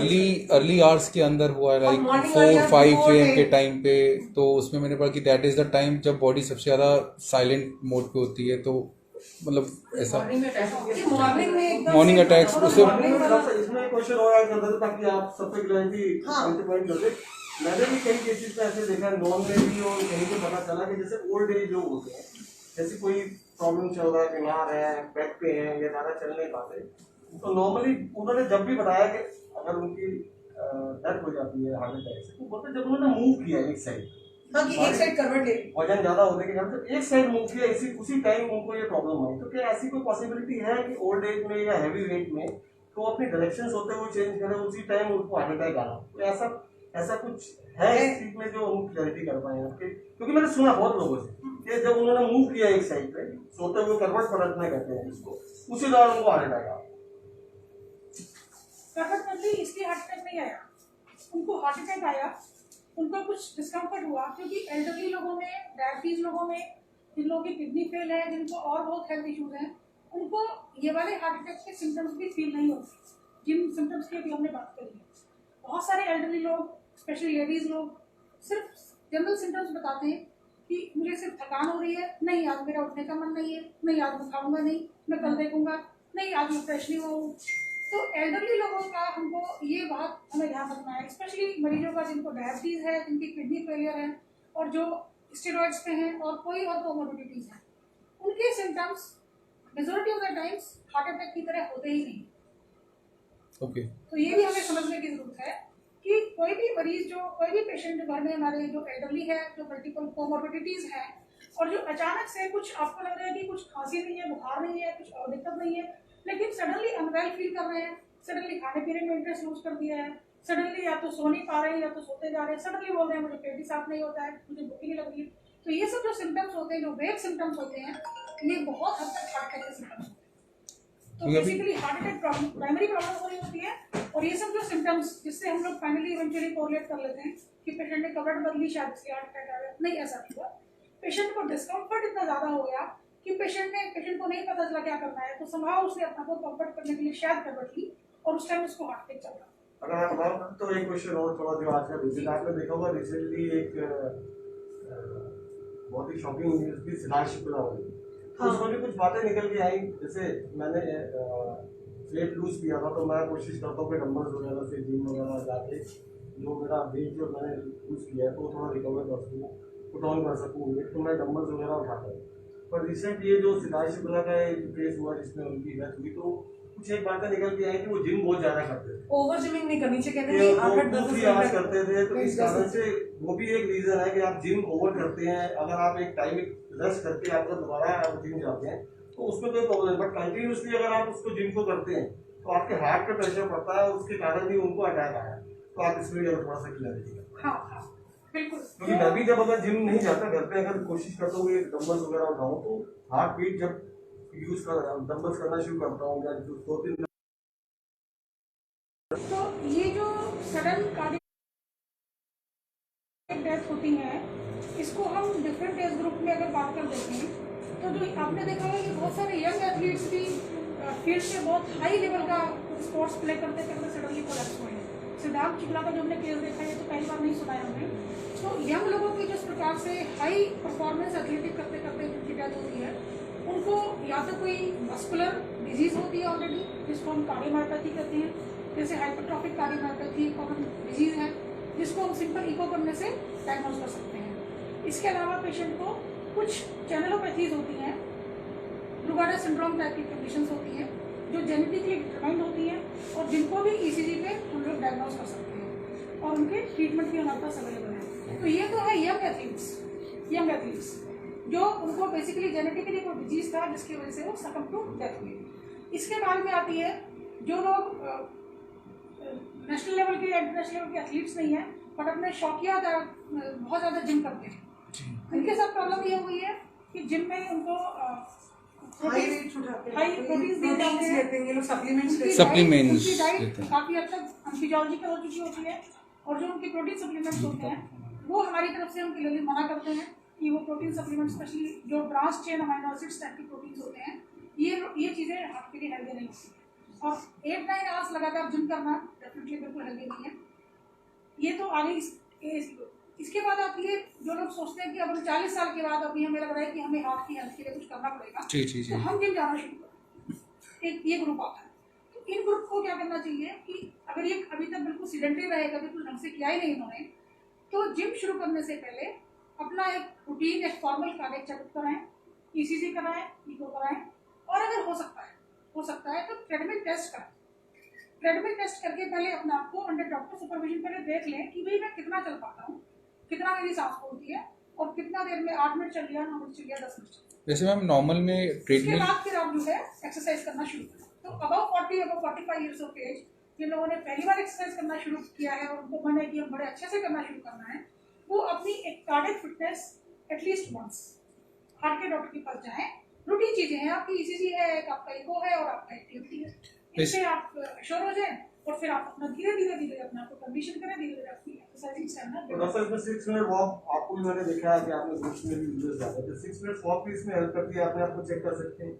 अर्ली आवर्स के अंदर हुआ है, लाइक morning 4-5 earlier AM के टाइम पे। तो उसमें मैंने पढ़ा कि दैट इज द टाइम जब बॉडी सबसे ज्यादा साइलेंट मोड पे होती है। तो मतलब ऐसा मॉर्निंग अटैक्स उससे इसमें क्वेश्चन हो रहा है ताकि आप सब पे क्लैरिटी पॉइंट कर दे। मैंने भी कई केसेस में ऐसे देखा, नॉन में भी और कहीं पे पता चला कि जैसे ओल्ड एज लोग होते हैं, जैसे कोई प्रॉब्लम चल रहा है, बीमार है, बैक पे है या ज़्यादा चल नहीं पाते, तो नॉर्मली उन्होंने जब भी बताया कि अगर उनकी डेथ हो जाती है हार्ट अटैक से, तो बोलते जब उन्होंने मूव किया एक साइड, एक साइड करवट ले, वजन ज्यादा होने के कारण तो एक साइड मूव किया, उसी टाइम उनको ये प्रॉब्लम आई। तो क्या ऐसी कोई पॉसिबिलिटी है कि ओल्ड एज में या हैवी वेट में तो अपनी डायरेक्शन होते हुए चेंज करें, उसी टाइम उनको हार्ट अटैक आना? तो ऐसा कुछ है इस चीज में जो उनको क्लैरिटी कर पाए आपके? क्योंकि मैंने सुना बहुत लोगों से कि जब उन्होंने मूव किया एक साइड पे, सोते हुए करवट पलटने कहते हैं जिसको, उसी दौरान उनको हार्ट अटैक आया। करवट बदली इसलिए हार्ट अटैक नहीं आया, उनको हार्ट अटैक आया, उनको कुछ डिस्कम्फर्ट हुआ, क्योंकि एल्डरली लोगों में, डायबिटीज लोगों में, जिन लोगों की किडनी फेल है, जिनको और बहुत हेल्थ इश्यूज हैं, उनको ये वाले हार्ट अटैक के सिम्टम्स भी फील नहीं होते, जिन सिम्टम्स की अभी हमने बात करी है। बहुत सारे एल्डरली लोग, स्पेशली लेडीज लोग, सिर्फ जनरल सिम्टम्स बताते हैं कि मुझे सिर्फ थकान हो रही है, नहीं आज मेरा उठने का मन नहीं है, नहीं आज मैं खाऊंगा नहीं, मैं कल देखूंगा, नहीं आज मैं फ्रेश नहीं हुआ। तो एल्डरली लोगों का हमको ये बात हमें ध्यान रखना है, स्पेशली मरीजों का जिनको डायबिटीज़ है, जिनकी किडनी फेलियर है, और जो स्टेरॉइड्स पे हैं और कोई और कोमोर्बिडिटीज़ हैं, उनके symptoms majority of the times heart attack की तरह होते ही नहीं। ओके। तो ये भी हमें समझने की जरूरत है कि क्योंकि कोई भी पेशेंट जो घर में हमारे जो एल्डरली है, जो मल्टीपल कोमोर्बिडिटीज हैं, और जो अचानक से कुछ आपको लग रहा है कि कुछ खांसी नहीं है, बुखार नहीं है, कुछ और दिक्कत नहीं है, लेकिन सडनली अनवेल फील कर रहे हैं, सडनली खाने पीने में इंटरेस्ट लूज कर दिया है, सडनली या तो सो नहीं पा रहे हैं या तो सोते जा रहे हैं, सडनली बोल रहे हैं मुझे पेट ही साफ नहीं होता है, मुझे भूख ही नहीं लग रही है। तो ये सब जो सिम्टम्स होते हैं, जो वेग सिम्टम्स होते हैं, ये बहुत हद तक हार्ट अटैक के सिम्टम्स होते हैं। तो basically heart attack primary problem हो रही होती है, और ये सब जो सिम्टम्स जिससे हम लोग फाइनली इवेंचुअली कोरिलेट कर लेते हैं कि पेशेंट ने कबर्ड बदली, शायद इसलिए हार्ट अटैक आ गया, नहीं ऐसा नहीं हुआ। पेशेंट को डिस्कम्फर्ट इतना ज्यादा हो गया कि पेशेंट को नहीं पता चला क्या करना है, तो संभव उसने अपना को कंफर्ट करने के लिए शायद कबर्ड ली, और उस टाइम उसको हार्ट अटैक चल रहा। अगर आप बात तो एक क्वेश्चन और थोड़ा जो आज का रिजल्ट आपने देखा होगा रिसेंटली एक बहुत ही शॉकिंग न्यूज भी सिद्धार्थ शुक्ला वाली, उसमें भी कुछ बातें निकल के आई। जैसे मैंने वेट लूज किया था, तो मैं कोशिश करता हूँ कि डंबल्स वगैरह से जिम वगैरह जाके जो मेरा वेट जो मैंने लूज किया है तो थोड़ा रिकवर कर सकूँ, पुट ऑन कर सकूँ वेट, तो मैं डंबल्स वगैरह उठाता हूँ। पर रिसेंट ये जो सिद्धार्थ शुक्ला का एक केस हुआ जिसमें उनकी डेथ हुई, तो कुछ एक बातें निकल के आई कि वो जिम बहुत ज्यादा करते थे, ओवर जिमिंग नहीं करनी चाहिए, कहते ये हैं 2-3 आवर्स करते थे। तो इस कारण से वो भी एक रीजन है कि आप जिम ओवर करते हैं। अगर आप एक टाइम रेस्ट करके आप दोबारा आप जिम जाते हैं तो उसमें कोई प्रॉब्लम नहीं, बट कंटिन्यूसली अगर आप उसको जिम को करते हैं तो आपके हार्ट पे प्रेशर पड़ता है, उसके कारण भी उनको अटैक आया। तो आप इसमें थोड़ा सा क्लियर कीजिए। हाँ बिल्कुल, क्योंकि मैं भी जब अगर जिम नहीं जाता, घर पे अगर कोशिश करता हूँ कि डंबल्स वगैरह उठाऊं, तो हार्ट बीट जब यूज कर डंबल्स करना शुरू करता हूँ या 2-3 तो ये जो सडन कार्डियक डेथ होती है, इसको हम डिफरेंट एज ग्रुप में अगर बात कर देते हैं, तो जो आपने देखा है कि बहुत सारे यंग एथलीट्स भी फील्ड में बहुत हाई लेवल का स्पोर्ट्स प्ले करते करते सडनली कोलैप्स हुए हैं। सिद्धार्थ शुक्ला का जो हमने केस देखा है, तो पहली बार नहीं सुना है हमने। तो यंग लोगों की जिस प्रकार से हाई परफॉर्मेंस एथलेटिक करते करते जिनकी डेथ होती है, उनको या तो कोई मस्कुलर डिजीज होती है ऑलरेडी, जिसको हम कार्डियोमायोपैथी कहते हैं, जैसे हाइपरट्रॉफिक कार्डियोमायोपैथी कॉमन डिजीज है, जिसको हम सिंपल इको करने से डायग्नोज कर सकते हैं। इसके अलावा पेशेंट को कुछ चैनलोपैथीज होती हैं, ब्रूगाडा सिंड्रोम टाइप की कंडीशंस होती हैं, जो जेनेटिकली डिटरमाइंड होती हैं, और जिनको भी ईसीजी पे हम लोग डायग्नोज कर सकते हैं, और उनके ट्रीटमेंट भी हमारे पास अवेलेबल है। तो ये तो है यंग एथलीट्स जो उनको बेसिकली जेनेटिकली कोई डिजीज था जिसकी वजह से वो सकम टू डेथ हुई। इसके बाद में आती है जो लोग नेशनल लेवल के या इंटरनेशनल लेवल के एथलीट्स नहीं है, बट अपने शौकिया बहुत ज़्यादा जिम करते हैं। उनके साथ प्रॉब्लम ये हुई है कि जिम में उनको हाई वेट उठाते हैं, हाई प्रोटीन्स दिए जाते हैं, लेते हैं, ये लोग सप्लीमेंट्स लेते हैं। Supplements उनकी डाइट लेते हैं। काफ़ी हद तक अनफिजियोलॉजिकल हो चुकी होती है, और जो उनके प्रोटीन सप्लीमेंट्स होते हैं वो हमारी तरफ से हम क्लियरली मना करते हैं कि वो प्रोटीन सप्लीमेंट, स्पेशली जो branch chain amino acids type के प्रोटीन्स होते हैं, ये चीज़ें हार्ट के लिए हेल्दी नहीं होती। और 8-9 आवर्स लगातार जिम करना डेफिनेटली बिल्कुल हेल्दी नहीं है। ये तो आगे इसके बाद आती है जो लोग सोचते हैं कि अब 40 साल के बाद अभी हमें लग रहा है कि हमें हार्ट की हेल्थ के लिए कुछ करना पड़ेगा, तो हम जिम जाना शुरू करें। एक ये ग्रुप आता है। तो इन ग्रुप को क्या करना चाहिए कि अगर ये अभी तक बिल्कुल सीडेंटरी रहेगा, बिल्कुल ढंग से किया ही नहीं इन्होंने, तो जिम शुरू करने से पहले अपना एक रूटीन, एक फॉर्मल कार्डियक चेकअप कराएं, ईसीजी कराएं, इको कराएं, और अगर हो सकता है तो ट्रेडमिल टेस्ट करें। ट्रेडमिल टेस्ट करके पहले अपने आप को अंडर डॉक्टर सुपरविजन पहले देख लें कि भाई मैं कितना चल पाता हूँ, कितना मेरी सांस फूलती है, और कितना देर में 8 मिनट चल लिया, 9 मिनट चल लिया, 10 मिनट चल। वैसे मैम नॉर्मल में इसके ट्रेडमिल बाद फिर आप जो है एक्सरसाइज करना शुरू करें। तो अबव 45 ईयर्स ऑफ एज जिन लोगों ने पहली बार एक्सरसाइज करना शुरू किया है और उनको मन है कि हम बड़े अच्छे से करना शुरू करना है, वो अपनी एक cardiac fitness at least once heart के डॉक्टर के पास जाएं। रूटीन चीजें हैं, आपकी ईसीजी है, एक आपका इको है, और आपका एक्टिविटी है। इससे आप श्योर हो जाएं, और फिर आप अपना धीरे धीरे अपने आप को कंडीशन करें, धीरे धीरे अपनी एक्सरसाइजिंग स्टैमिना। तो डॉक्टर इसमें 6 मिनट वॉक आपको भी मैंने देखा है कि आपने ग्रुप्स में भी वीडियोस डाले थे। 6 मिनट वॉक भी इसमें हेल्प करती है, अपने आप को चेक कर सकते हैं।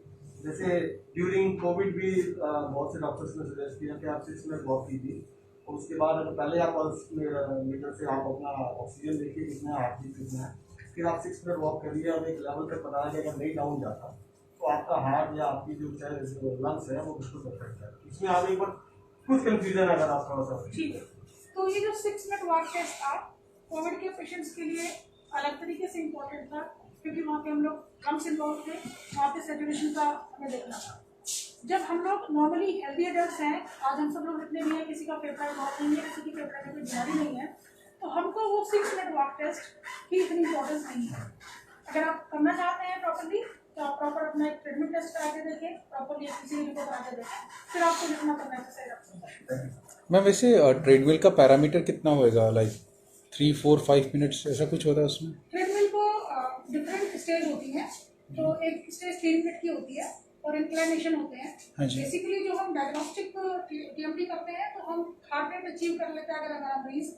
जैसे ड्यूरिंग कोविड भी बहुत से डॉक्टर्स ने सजेस्ट किया कि आप 6 मिनट वॉक कीजिए, और उसके बाद अगर पहले आप पल्स मीटर से आप अपना ऑक्सीजन देखिए कितना हार्ट बीट कितना है, फिर आप 6 मिनट वॉक करिए, और एक लेवल तक पता है कि अगर नहीं डाउन जाता तो आपका हार्ट या आपकी जो लंग्स है वो बिल्कुल परफेक्ट है। इसमें आप एक बार कुछ कंफ्यूजन अगर आप थोड़ा सा ठीक है। तो ये जो 6 मिनट वॉक टेस्ट था कोविड के पेशेंट्स के लिए अलग तरीके से इम्पोर्टेंट था, क्योंकि वहाँ पे हम लोग ड्रम्स इन्वॉल्व थे, वहाँ पे सैचुरेशन का हमें देखना था। जब हम लोग नॉर्मली हेल्दी एडल्ट हैं, आज हम सब लोग जितने भी हैं, किसी का फेफड़ा ब्लॉक नहीं है, किसी की फेफड़ा में कोई बीमारी नहीं है, तो हमको वो 6 मिनट वॉक टेस्ट की इतनी इंपॉर्टेंस नहीं है। अगर आप करना चाहते हैं प्रॉपरली, तो आप प्रॉपर अपना एक ट्रेडमिल टेस्ट करा के देखें, प्रॉपरली किसी को करा के देखें, फिर आपको जितना करना है एक्सरसाइज आपको। मैम वैसे ट्रेडमिल का पैरामीटर कितना होएगा, लाइक 3, 4, 5 मिनट्स ऐसा कुछ होता है उसमें? ट्रेडमिल को डिफरेंट स्टेज होती है, तो एक स्टेज 3 मिनट की होती है और इंक्लाइनेशन होते हैं। हाँ जी। बेसिकली जो हम डायग्नोस्टिक टीएमटी करते हैं, तो हम हार्ट रेट अचीव कर लेते हैं। अगर हमारा मरीज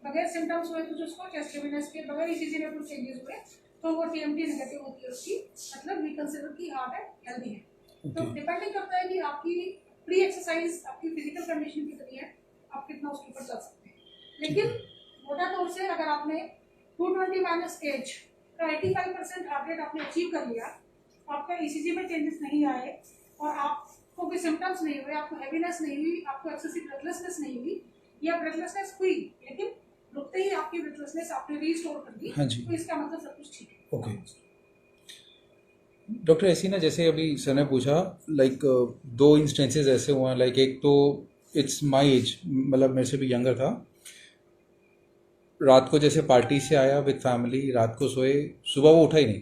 बगैर सिम्टम्स हुए, तो उसको चेस्ट हेवीनेस के बगैर ईसीजी में कुछ चेंजेस हुए, तो वो टीएमटी नेगेटिव होती है उसकी, मतलब वी कंसीडर की हार्ट है हेल्दी है। तो डिपेंडिंग करता है कि आपकी प्री एक्सरसाइज, आपकी फिजिकल कंडीशन कितनी है, आप कितना उसके ऊपर चल सकते हैं। लेकिन मोटा तौर से अगर आपने 220 माइनस एज का 85% हार्ट रेट आपने अचीव कर लिया, आपका ईसीजी में चेंजेस नहीं आए और आपको कोई सिम्टम्स नहीं हुए, आपको हैवीनेस नहीं हुई, आपको एक्सेसिव ब्रेथलेसनेस नहीं हुई, या ब्रेथलेसनेस हुई लेकिन रुकते ही आपकी ब्रेथलेसनेस आपने रीस्टोर कर दी, हाँ जी। तो इसका मतलब सब कुछ ठीक है। ओके डॉक्टर, ऐसी ना जैसे अभी सर ने पूछा, लाइक 2 इंस्टेंसेस ऐसे हुए हैं, लाइक एक तो इट्स माय एज, मतलब मेरे से भी यंगर था, रात को जैसे पार्टी से आया विद फैमिली, रात को सोए, सुबह वो उठा ही नहीं।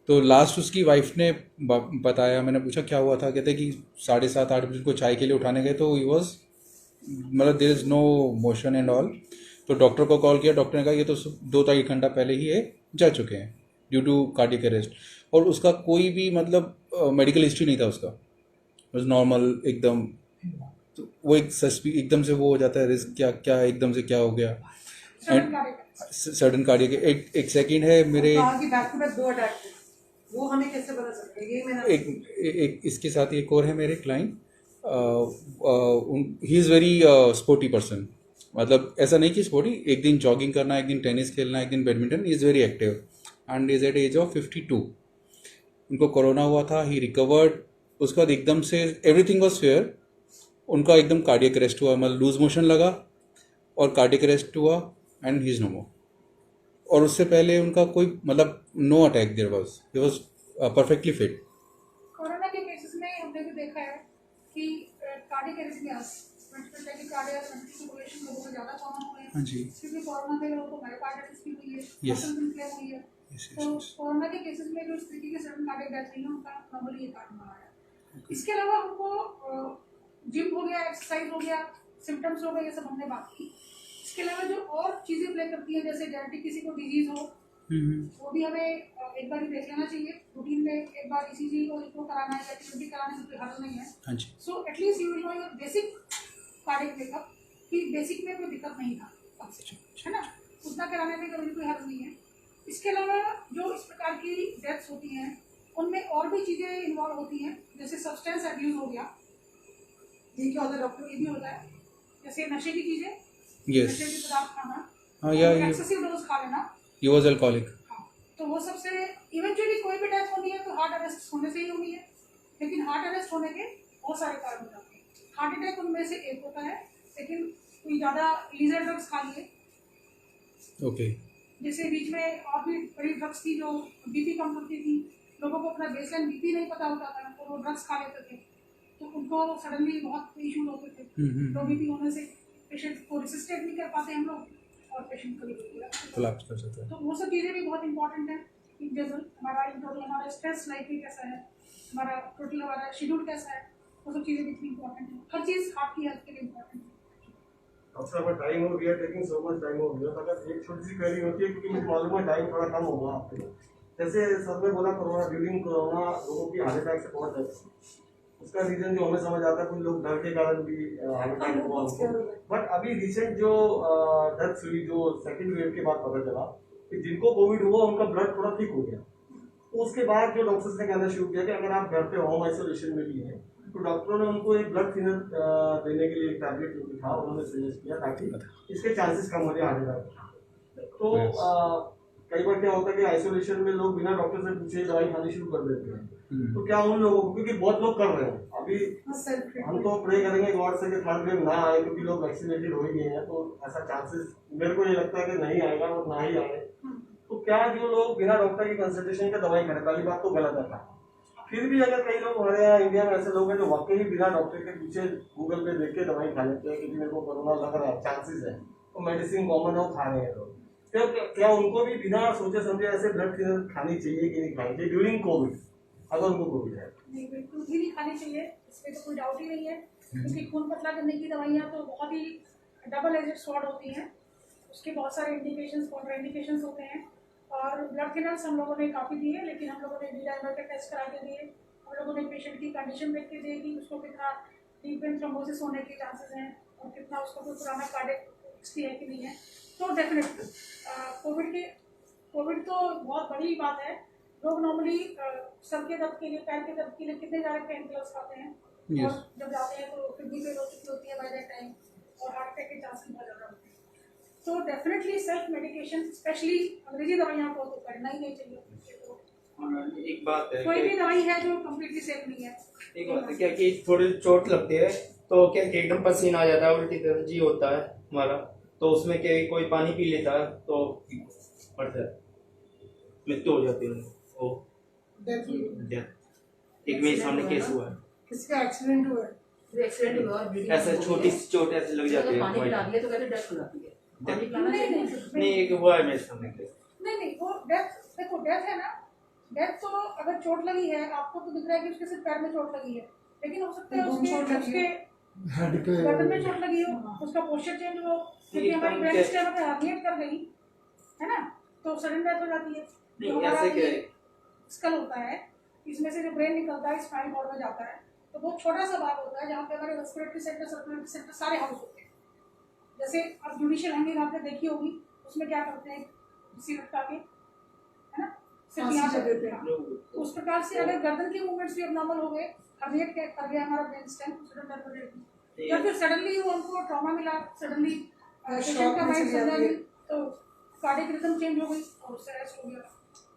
तो लास्ट उसकी वाइफ ने बताया, मैंने पूछा क्या हुआ था, कहते कि 7:30 8 बजे को चाय के लिए उठाने गए, तो ही वॉज, मतलब there is no motion and all. तो डॉक्टर को कॉल किया, डॉक्टर ने कहा ये तो 2-3 घंटा पहले ही ये जा चुके हैं ड्यू टू कार्डियक अरेस्ट, और उसका कोई भी मतलब मेडिकल हिस्ट्री नहीं था उसका, बस नॉर्मल एकदम। तो वो एक एकदम से वो हो जाता है रिस्क, क्या क्या एकदम से क्या हो गया, एंड सडन कार्डियक। एक सेकंड है मेरे, बैक टू बैक 2 अटैक, वो हमें कैसे बता सकते हैं? ये मैंने एक इसके साथ एक और है मेरे client, he is very sporty person, मतलब ऐसा नहीं कि स्पोर्टी, एक दिन जॉगिंग करना, एक दिन टेनिस खेलना, एक दिन badminton, is very active and is at age of 52। उनको कोरोना हुआ था, ही रिकवर्ड, उसके बाद एकदम से एवरीथिंग वॉज फेयर, उनका एकदम कार्डियक अरेस्ट हुआ, मतलब लूज मोशन लगा और कार्डियक अरेस्ट हुआ and he is no more. और उससे पहले उनका कोई मतलब no attack there was, he was perfectly fit. Corona के केसेस में हमने भी देखा है कि cardiac arrhythmias, ventilatory cardiac circulation लोगों में ज़्यादा कॉमन हुए हैं। हाँ जी। क्योंकि कोरोना के लोगों को मायोकार्डिटिस भी हुई है, Yes. मसल इन्फ्लेम हुई है। Yes, yes, तो yes. कोरोना के केसेस में जो इस तरीके के सडन कार्डियक डेथ हुई है, उनका नॉर्मली ये कारण रहा है। इसके अलावा हमको जिम हो गया, एक्सरसाइज हो गया, सिम्टम्स हो गए, ये सब हमने बात की। इसके अलावा जो और चीज़ें प्ले करती हैं, जैसे जेनेटिक किसी को डिजीज हो, वो भी हमें एक बार ही देख लेना चाहिए। रूटीन में एक बार ईसीजी और इको कराना है या टीएमटी कराने से कोई हर्ज नहीं है। हाँ जी। So at least you will know your basic cardiac makeup, कि बेसिक में कोई दिक्कत नहीं था, है ना, उतना कराने में कभी कोई हर्ज नहीं है। इसके अलावा जो इस प्रकार की डेथ्स होती हैं, उनमें और भी चीज़ें इन्वॉल्व होती हैं, जैसे सब्सटेंस अब्यूज हो गया, ये क्या होता है डॉक्टर, ये भी होता है, जैसे नशे की चीज़ें, Yes. नशे की पदार्थ खाना, हाँ या एक्सेसिव डोज खा लेना, ही वाज अल्कोहलिक। हाँ, तो वो सबसे इवेंचुअली कोई भी डेथ होनी है तो हार्ट अरेस्ट होने से ही होनी है। लेकिन हार्ट अरेस्ट होने के बहुत सारे कारण हो जाते हैं, हार्ट अटैक उनमें से एक होता है। लेकिन कोई ज़्यादा लीजर ड्रग्स खा लिए, ओके। जैसे बीच में और भी बड़ी ड्रग्स थी जो बीपी कम करती थी, लोगों को अपना बेसलाइन बीपी नहीं पता होता था और वो ड्रग्स खा लेते थे, तो उनको सडनली बहुत इशूज होते थे। लो बीपी होने से पेशेंट को रेसिस्टेट नहीं कर पाते हम लोग और पेशेंट कभी कोलैप्स कर जाता है। तो वो सब चीज़ें भी बहुत इंपॉर्टेंट है। जैसे हमारा इन टोटल हमारा स्ट्रेस लाइफ भी कैसा है, हमारा टोटल हमारा शेड्यूल कैसा है, वो सब चीज़ें भी इतनी इंपॉर्टेंट है। हर चीज़ आपकी हेल्थ के लिए इंपॉर्टेंट है। अच्छा, अब टाइम हो गया, टेकिंग सो मच टाइम हो गया, तो अगर एक छोटी सी क्वेरी होती है, क्योंकि मुझे मालूम है टाइम थोड़ा कम होगा आपके, जैसे सर ने बोला कोरोना, ड्यूरिंग कोरोना लोगों की हार्ट अटैक से बहुत डेथ, उसका रीजन जो हमें समझ आता है, कुछ लोग डर के कारण भी हार्ट अटैक हुआ उनको। बट अभी रिसेंट जो डेथ हुई, जो सेकंड वेव के बाद पता चला कि जिनको कोविड हुआ उनका ब्लड थोड़ा थिक हो गया, तो उसके बाद जो डॉक्टर्स ने कहना शुरू किया कि अगर आप घर पे होम आइसोलेशन में भी हैं, तो डॉक्टरों ने उनको एक ब्लड थिनर देने के लिए एक टैबलेट जो था उन्होंने सजेस्ट किया, ताकि इसके चांसेस कम हो जाए हार्ट अटैक। तो कई बार क्या होता है कि आइसोलेशन में लोग बिना डॉक्टर से पूछे दवाई खानी शुरू कर देते हैं, तो क्या उन लोगों को, क्योंकि बहुत लोग कर रहे हैं अभी, हम तो प्रे करेंगे गॉड से कि थर्ड वेव ना आए, क्योंकि लोग वैक्सीनेटेड हो ही गए हैं, तो ऐसा चांसेस मेरे को ये लगता है कि नहीं आएगा और ना ही आए। तो क्या जो लोग बिना डॉक्टर की कंसल्टेशन का दवाई करें, पहली बात तो गलत है। फिर भी अगर कई लोग हमारे यहाँ इंडिया में ऐसे लोग हैं जो वाकई बिना डॉक्टर के पीछे गूगल पे देख के दवाई खा लेते हैं कि मेरे को कोरोना लग रहा है, चांसेस है, तो मेडिसिन कॉमन है वो खा रहे हैं लोग। तो क्या उनको भी बिना सोचे समझे ऐसे ब्लड थिनर खानी चाहिए कि नहीं खानी चाहिए ड्यूरिंग कोविड, अगर उनको कोविड है? नहीं, बिल्कुल भी नहीं खानी चाहिए, इसमें तो कोई डाउट ही नहीं है, क्योंकि खून पतला करने की दवाइयाँ तो बहुत ही डबल एजेड स्वॉर्ड होती हैं, उसके बहुत सारे इंडिकेशंस कॉन्ट्राइंडिकेशंस होते हैं। और ब्लड थिनर्स हम लोगों ने काफ़ी दिए, लेकिन हम लोगों ने D-dimer का टेस्ट करा के दिए, हम लोगों ने पेशेंट की कंडीशन देख के दिए कि उसको कितना डीप वेन थ्रोम्बोसिस होने के चांसेस हैं और कितना उसको कोई पुराना कार्डियक हिस्ट्री है कि नहीं है। तो डेफिनेटली कोविड तो बहुत बड़ी बात है। लोग नॉर्मली सर के दर्द के लिए, पैर के दर्द के लिए कितने सारे पेन किलर्स खाते हैं, Yes. और जब जाते हैं तो किडनी फेल हो चुकी होती है बाय दैट टाइम, और हार्ट अटैक के चांसेस बहुत ज़्यादा होते हैं। तो डेफिनेटली सेल्फ मेडिकेशन, स्पेशली अंग्रेजी दवाइयाँ को तो करना ही नहीं चाहिए। तो एक बात है कोई कि- भी दवाई है जो कम्प्लीटली सेफ नहीं है। एक बात है क्या कि थोड़ी चोट लगती है तो क्या कि एकदम पसीना आ जाता है, उल्टी दर्जी होता है हमारा, तो उसमें क्या कोई पानी पी लेता है तो बढ़ता है, मृत्यु हो जाती है वो डेथ। एक मेरे सामने केस हुआ है, किसका एक्सीडेंट हुआ है? एक्सीडेंट हुआ और bleeding ऐसे हो गई छोटी है। सी चोट ऐसे लग जाती अगर है पानी पिला हमारी। दिया तो कहते डेथ हो जाती है, पानी पिलाना नहीं, चाहिए। नहीं, नहीं एक हुआ है मेरे सामने केस। नहीं, वो डेथ, देखो डेथ है ना, डेथ तो अगर चोट लगी है, आपको तो दिख रहा है कि उसके सिर्फ पैर में चोट लगी है, लेकिन हो सकता है घूम चोट लगी उसके गर्दन में चोट लगी हो, उसका पोस्चर चेंज हो, क्योंकि हमारी एकदम ब्रेन क्या- स्टेम पे हर्निएट कर गई है ना, तो सडन डेथ हो जाती है। नहीं, तो हमारा ऐसे क्या ये है? स्कल होता है, इसमें से जो ब्रेन निकलता है स्पाइनल कॉर्ड में जाता है, तो बहुत छोटा सा भाग होता है जहाँ पे हमारे रेस्पिरेटरी सेंटर, सर्कुलेटरी सेंटर सारे हाउस होते हैं। जैसे अब जुडिशियल हैंगिंग आपने देखी होगी, उसमें क्या करते हैं, रस्सी लटका के, है ना, सिर्फ यहाँ फांसी पे देते हैं। तो उस प्रकार से अगर गर्दन के मूवमेंट्स भी अबनॉर्मल हो गए, हर्निएट कर गया हमारा ब्रेन स्टेम, सडन डेथ हो जाएगी, या फिर सडनली वो उनको ट्रॉमा मिला, सडनली पेशेंट का माइंड समझा नहीं, तो कार्डियक रिदम चेंज हो गई और उससे अरेस्ट हो गया।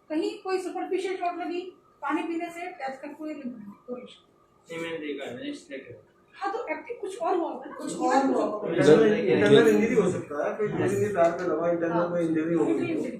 कहीं कोई सुपरफिशियल चोट लगी, पानी पीने से डेथ का कोई लिंक नहीं, कोई इशू। नहीं मैंने देखा है, मैंने इसलिए कहा। हाँ, तो एक्टिव कुछ और हुआ होगा ना, कुछ और हुआ होगा। इंटरनल इंजरी हो सकता है, कोई इंजरी पैर पे लगा, इंटरनल कोई इंजरी हो Injury, गई injury।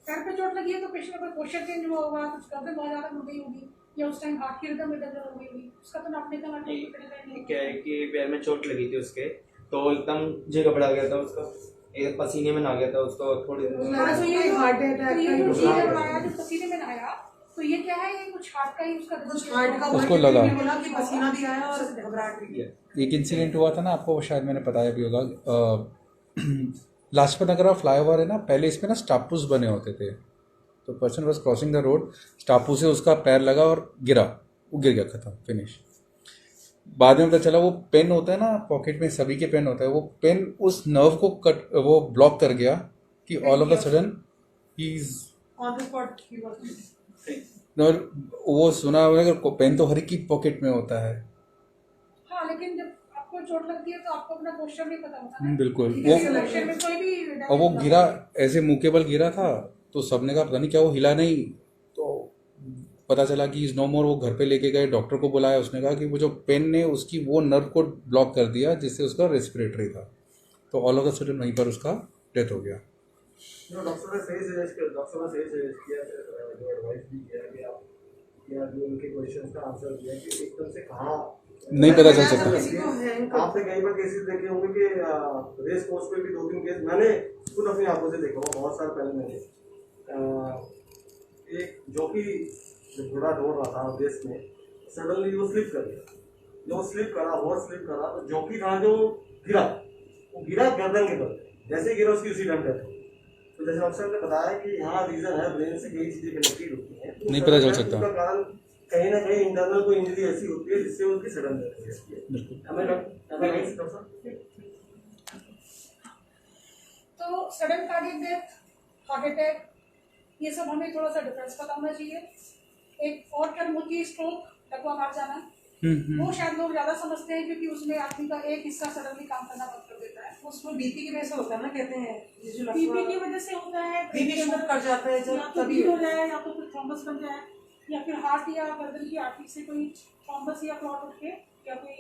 पैर पे चोट लगी है तो पेशेंट का पोस्चर चेंज हुआ होगा, कुछ गर्दन बहुत ज्यादा मुड़ गई होगी, या उस टाइम हार्ट की रिदम में दर्द हो गई होगी, उसका तो नापने का नहीं, क्या है कि पैर में चोट लगी थी उसके, तो एकदम जी घबरा गया था उसका, एक पसीने में नहा गया था उसको थोड़ी देर। हाँ, तो ये हार्ट अटैक तो ये का जो चीज ही है बनाया, जो पसीने में नहाया, तो ये क्या है, ये कुछ हार्ट का ही उसका कुछ हार्ट का उसको हुआ, लगा। किसी ने बोला कि पसीना भी आया और घबराहट भी है। एक इंसिडेंट हुआ था ना, आपको शायद मैंने बताया भी होगा, लाजपत नगर फ्लाईओवर है ना, पहले इसमें ना स्टापूस बने होते थे, तो person was crossing the road, स्टापू से उसका पैर लगा और गिरा, वो गिर गया, खत्म, फिनिश। बाद में पता चला वो पेन होता है ना, पॉकेट में सभी के पेन होता है, वो पेन उस नर्व को वो ब्लॉक कर गया कि all of the sudden he is on the spot he was. वो सुना होगा कि पेन तो हर एक की पॉकेट में होता है। हाँ, लेकिन जब आपको चोट लगती है तो आपको अपना पोस्चर नहीं पता होता ना, बिल्कुल, किसी वो पोस्चर में कोई भी और वो गिरा ऐसे मुंह के बल गिरा था, तो सबने कहा पता नहीं क्या वो हिला नहीं, तो पता चला कि इज नो मोर। वो घर पे लेके गए, डॉक्टर को बुलाया, उसने कहा कि वो जो पेन ने उसकी वो नर्व को ब्लॉक कर दिया जिससे उसका रेस्पिरेटरी था, तो ऑल ऑफ द सडन वहीं पर उसका डेथ हो गया। डॉक्टर ने सही सजेस्ट किया, जो एडवाइस भी किया कि आप या जो उनके क्वेश्चंस का आंसर दिया कि एकदम से कहाँ नहीं पता चल सकता। किसी को हैंग कर- आपने कई बार केसेस देखे होंगे कि रेस कोर्स पे भी 2-3 केस मैंने खुद अपनी आंखों से देखा हुआ, बहुत साल पहले मैंने एक जॉकी जो घोड़ा दौड़ रहा था रेस में, सडनली वो स्लिप कर गया। जब वो स्लिप करा, हॉर्स स्लिप करा, तो जॉकी था जो गिरा, वो गिरा गर्दन के बल, जैसे ही गिरा उसकी उसी टाइम डेथ हो गई। तो जैसे डॉक्टर ने बताया कि हाँ रीजन है, ब्रेन से कई चीजें कनेक्टेड होती हैं, नहीं पता चल सकता। उसका कारण कहीं ना कहीं इंटरनल कोई इंजरी ऐसी होती है जिससे उनकी सडन डेथ हो जाती है। हमें डॉक्टर साहब तो sudden cardiac death, heart attack, ये सब हमें थोड़ा सा डिफरेंस पता होना चाहिए। एक और टर्म होती है स्ट्रोक, लकवा मार जाना, वो शायद लोग ज्यादा समझते हैं क्योंकि उसमें आदमी का एक हिस्सा सडनली काम करना बंद कर देता है। उसमें बीपी की वजह से होता है ना, कहते हैं ये जो बीपी की वजह से होता है, बीपी शूट कर जाता है या जब तो तभी बीट हो जाए, या तो फिर थ्रोम्बस बन जाए, या फिर हार्ट या गर्दन की आर्टरी से कोई थ्रोम्बस या क्लॉट उठ के, या कोई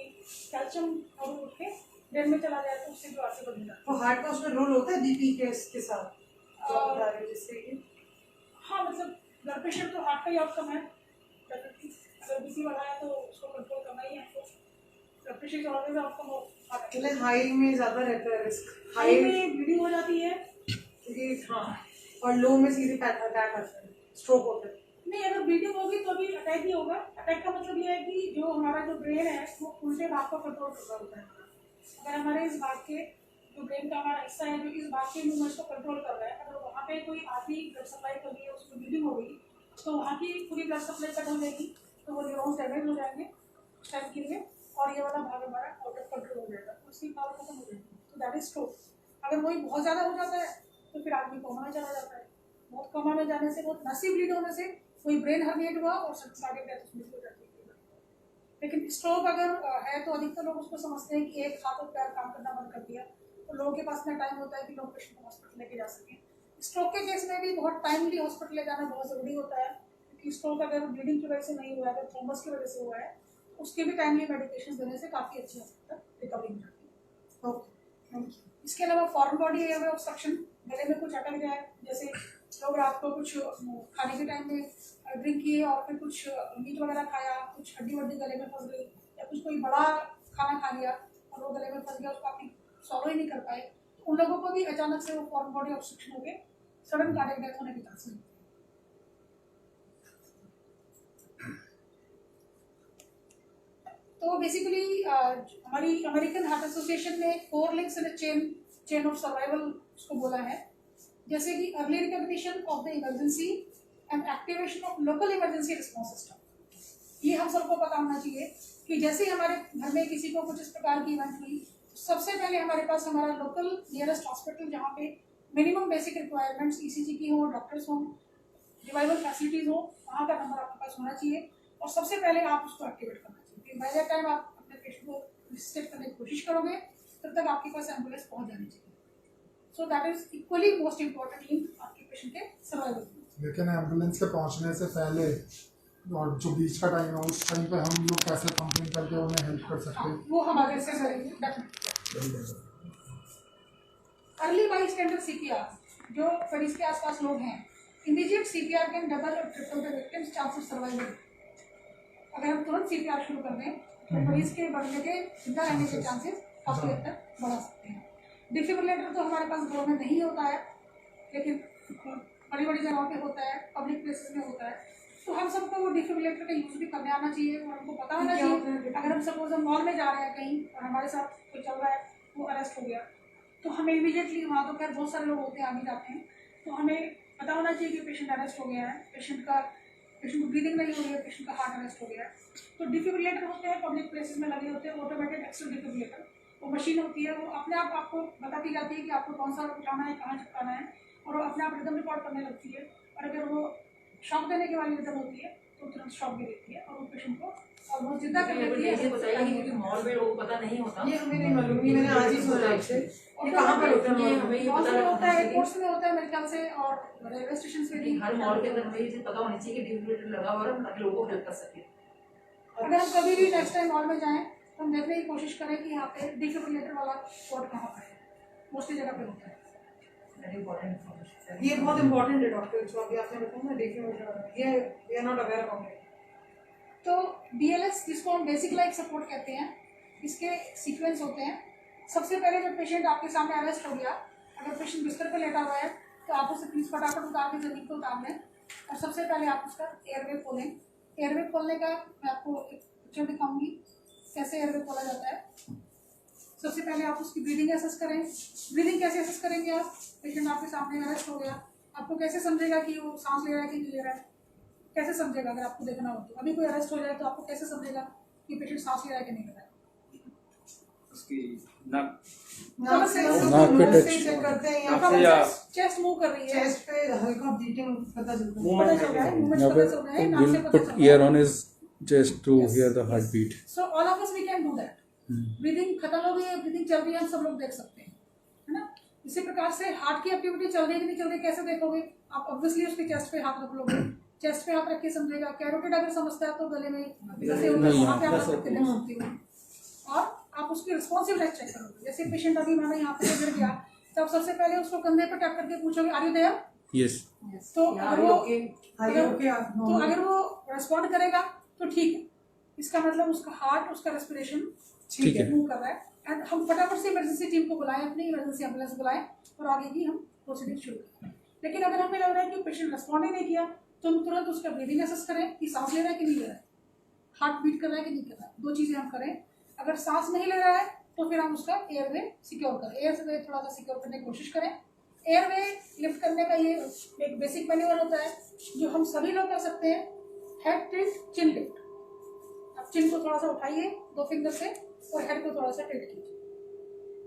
कैल्शियम क्लोराइड उठ के ब्रेन में चला जाए, तो उससे जो आगे बढ़ जाता तो हार्ट का उसमें रोल होता है बीपी के इसके साथ जो आप बता रहे हो, जिससे कि है। हाँ, मतलब ब्लड प्रेशर तो हार्ट का ही आउटकम है, अगर बीपी बढ़ा है तो उसको कंट्रोल करना ही है आपको। ब्लड प्रेशर इज ऑलवेज आपको मतलब हाई में ज्यादा रहता है रिस्क, हाई में ब्लीडिंग हो जाती है। हाँ, और लो में सीधे अटैक आता है, स्ट्रोक होता है। नहीं, अगर ब्लीडिंग होगी तो भी अटैक ही होगा। अटैक का मतलब ये है कि जो हमारा जो ब्रेन है वो उल्टे भाग को कंट्रोल कर रहा होता है। अगर हमारे इस भाग के जो ब्रेन का हमारा हिस्सा है जो इस भाग के मूवमेंट्स को कंट्रोल कर रहा है, अगर वहाँ पे कोई आधी ब्लड सप्लाई कर रही है, उसमें ब्लीडिंग हो गई तो वहाँ की पूरी ब्लड सप्लाई कट हो जाएगी, तो वो न्यूरॉन्स डैमेज हो जाएंगे टाइम के लिए, और ये वाला भाग हमारा आउट ऑफ कंट्रोल हो जाएगा, उसकी पावर खत्म हो जाएगी। तो दैट इज स्ट्रोक। अगर वही बहुत ज़्यादा हो जाता है तो फिर आदमी कोमा में चला जाता है। बहुत कोमा में जाने से, बहुत नसी ब्लीड होने से कोई ब्रेन हर्निएट हुआ और कार्डियक डेथ उसमें हो जाती है। लेकिन स्ट्रोक अगर है तो अधिकतर लोग उसको समझते हैं कि एक हाथ और पैर काम करना बंद कर दिया, तो लोगों के पास इतना टाइम होता है कि लोग पेशेंट को हॉस्पिटल लेके जा सकें। स्ट्रोक के केस में भी बहुत टाइमली हॉस्पिटल ले जाना बहुत ज़रूरी होता है, क्योंकि स्ट्रोक अगर ब्लीडिंग की वजह से नहीं हुआ है, अगर थ्रोम्बस की वजह से हुआ है, उसके भी टाइमली मेडिकेशन देने से काफ़ी अच्छी हद तक रिकवरी हो जाती है। Okay, thank you. इसके अलावा फॉरेन बॉडी एयर वे ऑब्स्ट्रक्शन, गले में कुछ अटक जाए, जैसे लोग रात को कुछ खाने के टाइम में ड्रिंक किए और फिर कुछ मीट वगैरह खाया, कुछ हड्डी वड्डी गले में फंस गई, या कुछ कोई बड़ा खाना खा लिया और वो गले में फंस गया, उसको आप सॉल्व ही नहीं कर पाए, तो उन लोगों को भी अचानक से वो फॉरेन बॉडी ऑब्स्ट्रक्शन हो गए सडन कार्डियक डेथ होने के चांसेस हैं। तो बेसिकली हमारी अमेरिकन हार्ट एसोसिएशन ने 4 links in chain of survival उसको बोला है, जैसे कि early recognition of the emergency and activation of local emergency response system. ये हम सबको पता होना चाहिए कि जैसे ही हमारे घर में किसी को कुछ इस प्रकार की इवेंट हुई, सबसे पहले हमारे पास हमारा लोकल नियरेस्ट हॉस्पिटल जहाँ पे मिनिमम बेसिक रिक्वायरमेंट्स ईसीजी की हो, डॉक्टर्स हो, रिवाइवल फैसिलिटीज हो, वहाँ का नंबर आपके पास होना चाहिए और सबसे पहले आप उसको एक्टिवेट करना चाहिए। बाय दैट टाइम आप अपने पेशेंट को विजिट करने की कोशिश करोगे, तब तक आपके पास एम्बुलेंस पहुँच जानी चाहिए। So that is equally most important in आपके पेशेंट के सर्वाइवल। लेकिन एम्बुलेंस के पहुंचने से पहले और जो बीच का टाइम है उस टाइम पे हम लोग कैसे कंप्लेन करके उन्हें हेल्प कर सकते हैं? वो हम आगे से करेंगे। अर्ली बाई स्टैंडर्ड सीपीआर, जो मरीज के आसपास लोग हैं, इमीडिएट सीपीआर कैन डबल और triple the victims chance of survival. अगर हम तुरंत सीपीआर शुरू कर दें तो मरीज के बढ़ने के जिंदा रहने के चांसेस काफी हद तक बढ़ा सकते हैं। डिफिब्रिलेटर तो हमारे पास घरों में नहीं होता है, लेकिन बड़ी बड़ी जगहों पे होता है, पब्लिक प्लेसेस में होता है, तो हम सबको वो डिफिब्रिलेटर का यूज भी करने आना चाहिए और हमको पता होना चाहिए। अगर हम सपोज हम मॉल में जा रहे हैं कहीं और हमारे साथ कोई चल रहा है, वो अरेस्ट हो गया, तो हमें इमीडिएटली, वहाँ तो खैर बहुत सारे लोग होते हैं, आगे जाते हैं, तो हमें पता होना चाहिए कि पेशेंट अरेस्ट हो गया है, पेशेंट को ब्रीदिंग नहीं हो रही है, पेशेंट का हार्ट अरेस्ट हो गया है। तो डिफिब्रिलेटर होते हैं, पब्लिक प्लेसेस में लगे होते हैं, ऑटोमेटेड एक्सटर्नल डिफिब्रिलेटर, वो मशीन होती है, वो अपने आप आपको बताती जाती है कि आपको कौन सा उठाना है, कहाँ चिपकाना है, और वो अपने आप रिदम रिकॉर्ड करने लगती है। और अगर वो शॉक देने की वाली रिदम होती है तो तुरंत शॉक दे देती है और वो पेशेंट को ऑलमोस्ट जिंदा कर देती है। ये बताइए कि क्योंकि मॉल में लोगों को पता नहीं होता, ये हमें नहीं मालूम, ये मैंने आज ही सुना आपसे। ये कहाँ पर होता है? हमें ये मॉल पता में होता है, है एयरपोर्ट्स में होता है मेरे ख्याल से, और रेलवे स्टेशन पे भी। हर मॉल के अंदर हमें ये चीज पता होनी चाहिए कि डिफिब्रिलेटर लगा हुआ है ताकि लोगों को हेल्प कर सके। अगर हम कभी भी नेक्स्ट टाइम मॉल में जाएं तो हम देखने की कोशिश करें कि यहाँ पे डिफिब्रिलेटर वाला स्पॉट कहाँ पर है, मोस्टली जगह पे होता है। Very important information. ये बहुत इंपॉर्टेंट है डॉक्टर, जो अभी आपने बताया ना, देखिए ये we are not aware about it. तो BLS, जिसको हम बेसिक लाइफ सपोर्ट कहते हैं, इसके सीक्वेंस होते हैं। सबसे पहले जब पेशेंट आपके सामने अरेस्ट हो गया, अगर पेशेंट बिस्तर पर लेटा हुआ है तो आप उसे प्लीज फटाफट उतार के जमीन पर उतार लें और सबसे पहले आप उसका एयरवे खोलें। एयरवे खोलने का मैं आपको एक पिक्चर दिखाऊंगी कैसे एयरवे खोला जाता है। सबसे पहले आप उसकी ब्रीदिंग एसेस करें। ब्रीदिंग कैसे एसेस करेंगे आप? पेशेंट आपके सामने अरेस्ट हो गया, आपको कैसे समझेगा कि वो सांस ले रहा है कि नहीं ले रहा है? कैसे समझेगा? अगर आपको देखना हो तो अभी कोई अरेस्ट हो जाए तो आपको कैसे समझेगा कि पेशेंट सांस ले रहा है कि नहीं ले रहा है? उसकी नाक नाक से चेक करते हैं या चेस्ट मूव कर रही है, चेस्ट पे हल्का बीटिंग पता चलता है। पता चल रहा है, मूवमेंट्स पता चल रहे हैं, नाक से we'll पता put चल रहा ear है। on his chest to Yes, hear the yes. heartbeat. So all of us we can do that. Breathing खत्म हो गई है, ब्रीदिंग चल रही है, हम सब लोग देख सकते हैं, है ना? इसी प्रकार से हार्ट की एक्टिविटी चल रही है कि नहीं चल रही कैसे देखोगे? आप ऑब्वियसली उसके चेस्ट पे हाथ रख लोगे, चेस्ट पे हाथ रख के समझेगा। कैरोटिड अगर समझता है तो गले में जैसे वहाँ पे आप रखते हैं, और आप उसकी रिस्पॉन्सिवनेस चेक करोगे। जैसे पेशेंट अभी मैंने यहाँ पे गिर गया, तो आप सबसे पहले उसको कंधे पर टैप करके पूछोगे आर यू देयर? Yes. तो अगर वो ओके तो अगर वो रिस्पॉन्ड करेगा तो ठीक है, इसका मतलब उसका हार्ट, उसका रेस्पिरेशन ठीक है। मूव कर रहा है। एंड हम फटाफट से इमरजेंसी टीम को बुलाएं, अपनी इमरजेंसी एम्बुलेंस बुलाएं और आगे की हम प्रोसीडिंग शुरू करें। लेकिन अगर हमें लग रहा है कि पेशेंट रिस्पॉन्ड ही नहीं किया तो हम तुरंत उसका ब्रीदिंग असेस करें कि सांस ले रहा है कि नहीं ले रहा है, हार्ट बीट कर रहा है कि नहीं कर रहा है। दो चीज़ें हम करें। अगर सांस नहीं ले रहा है तो फिर हम उसका एयरवे सिक्योर करें, एयरवे थोड़ा सा सिक्योर करने की कोशिश करें। एयरवे लिफ्ट करने का ये एक बेसिक मैन्यूअर होता है जो हम सभी लोग कर सकते हैं। हेड टिल्ट, चिन लिफ्ट। आप चिन को थोड़ा सा उठाइए 2 फिंगर से और हेड को थोड़ा सा टिल्ट कीजिए।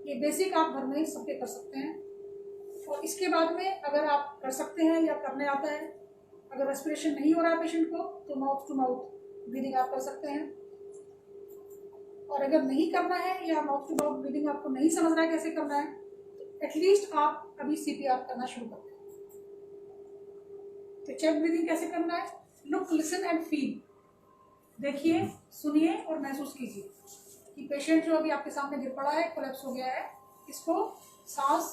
ये बेसिक आप घर में ही सबके कर सकते हैं। और इसके बाद में अगर आप कर सकते हैं या करने आता है, अगर रेस्पिरेशन नहीं हो रहा है पेशेंट को तो माउथ टू माउथ ब्रीदिंग आप कर सकते हैं। और अगर नहीं करना है या माउथ टू माउथ ब्रीदिंग आपको नहीं समझ रहा है कैसे करना है तो एटलीस्ट आप अभी सीपीआर करना शुरू कर दें। तो चेस्ट ब्रीदिंग कैसे करना है? Look, listen and feel. देखिए, सुनिए और महसूस कीजिए कि पेशेंट जो अभी आपके सामने गिर पड़ा है, कोलैप्स हो गया है, इसको सांस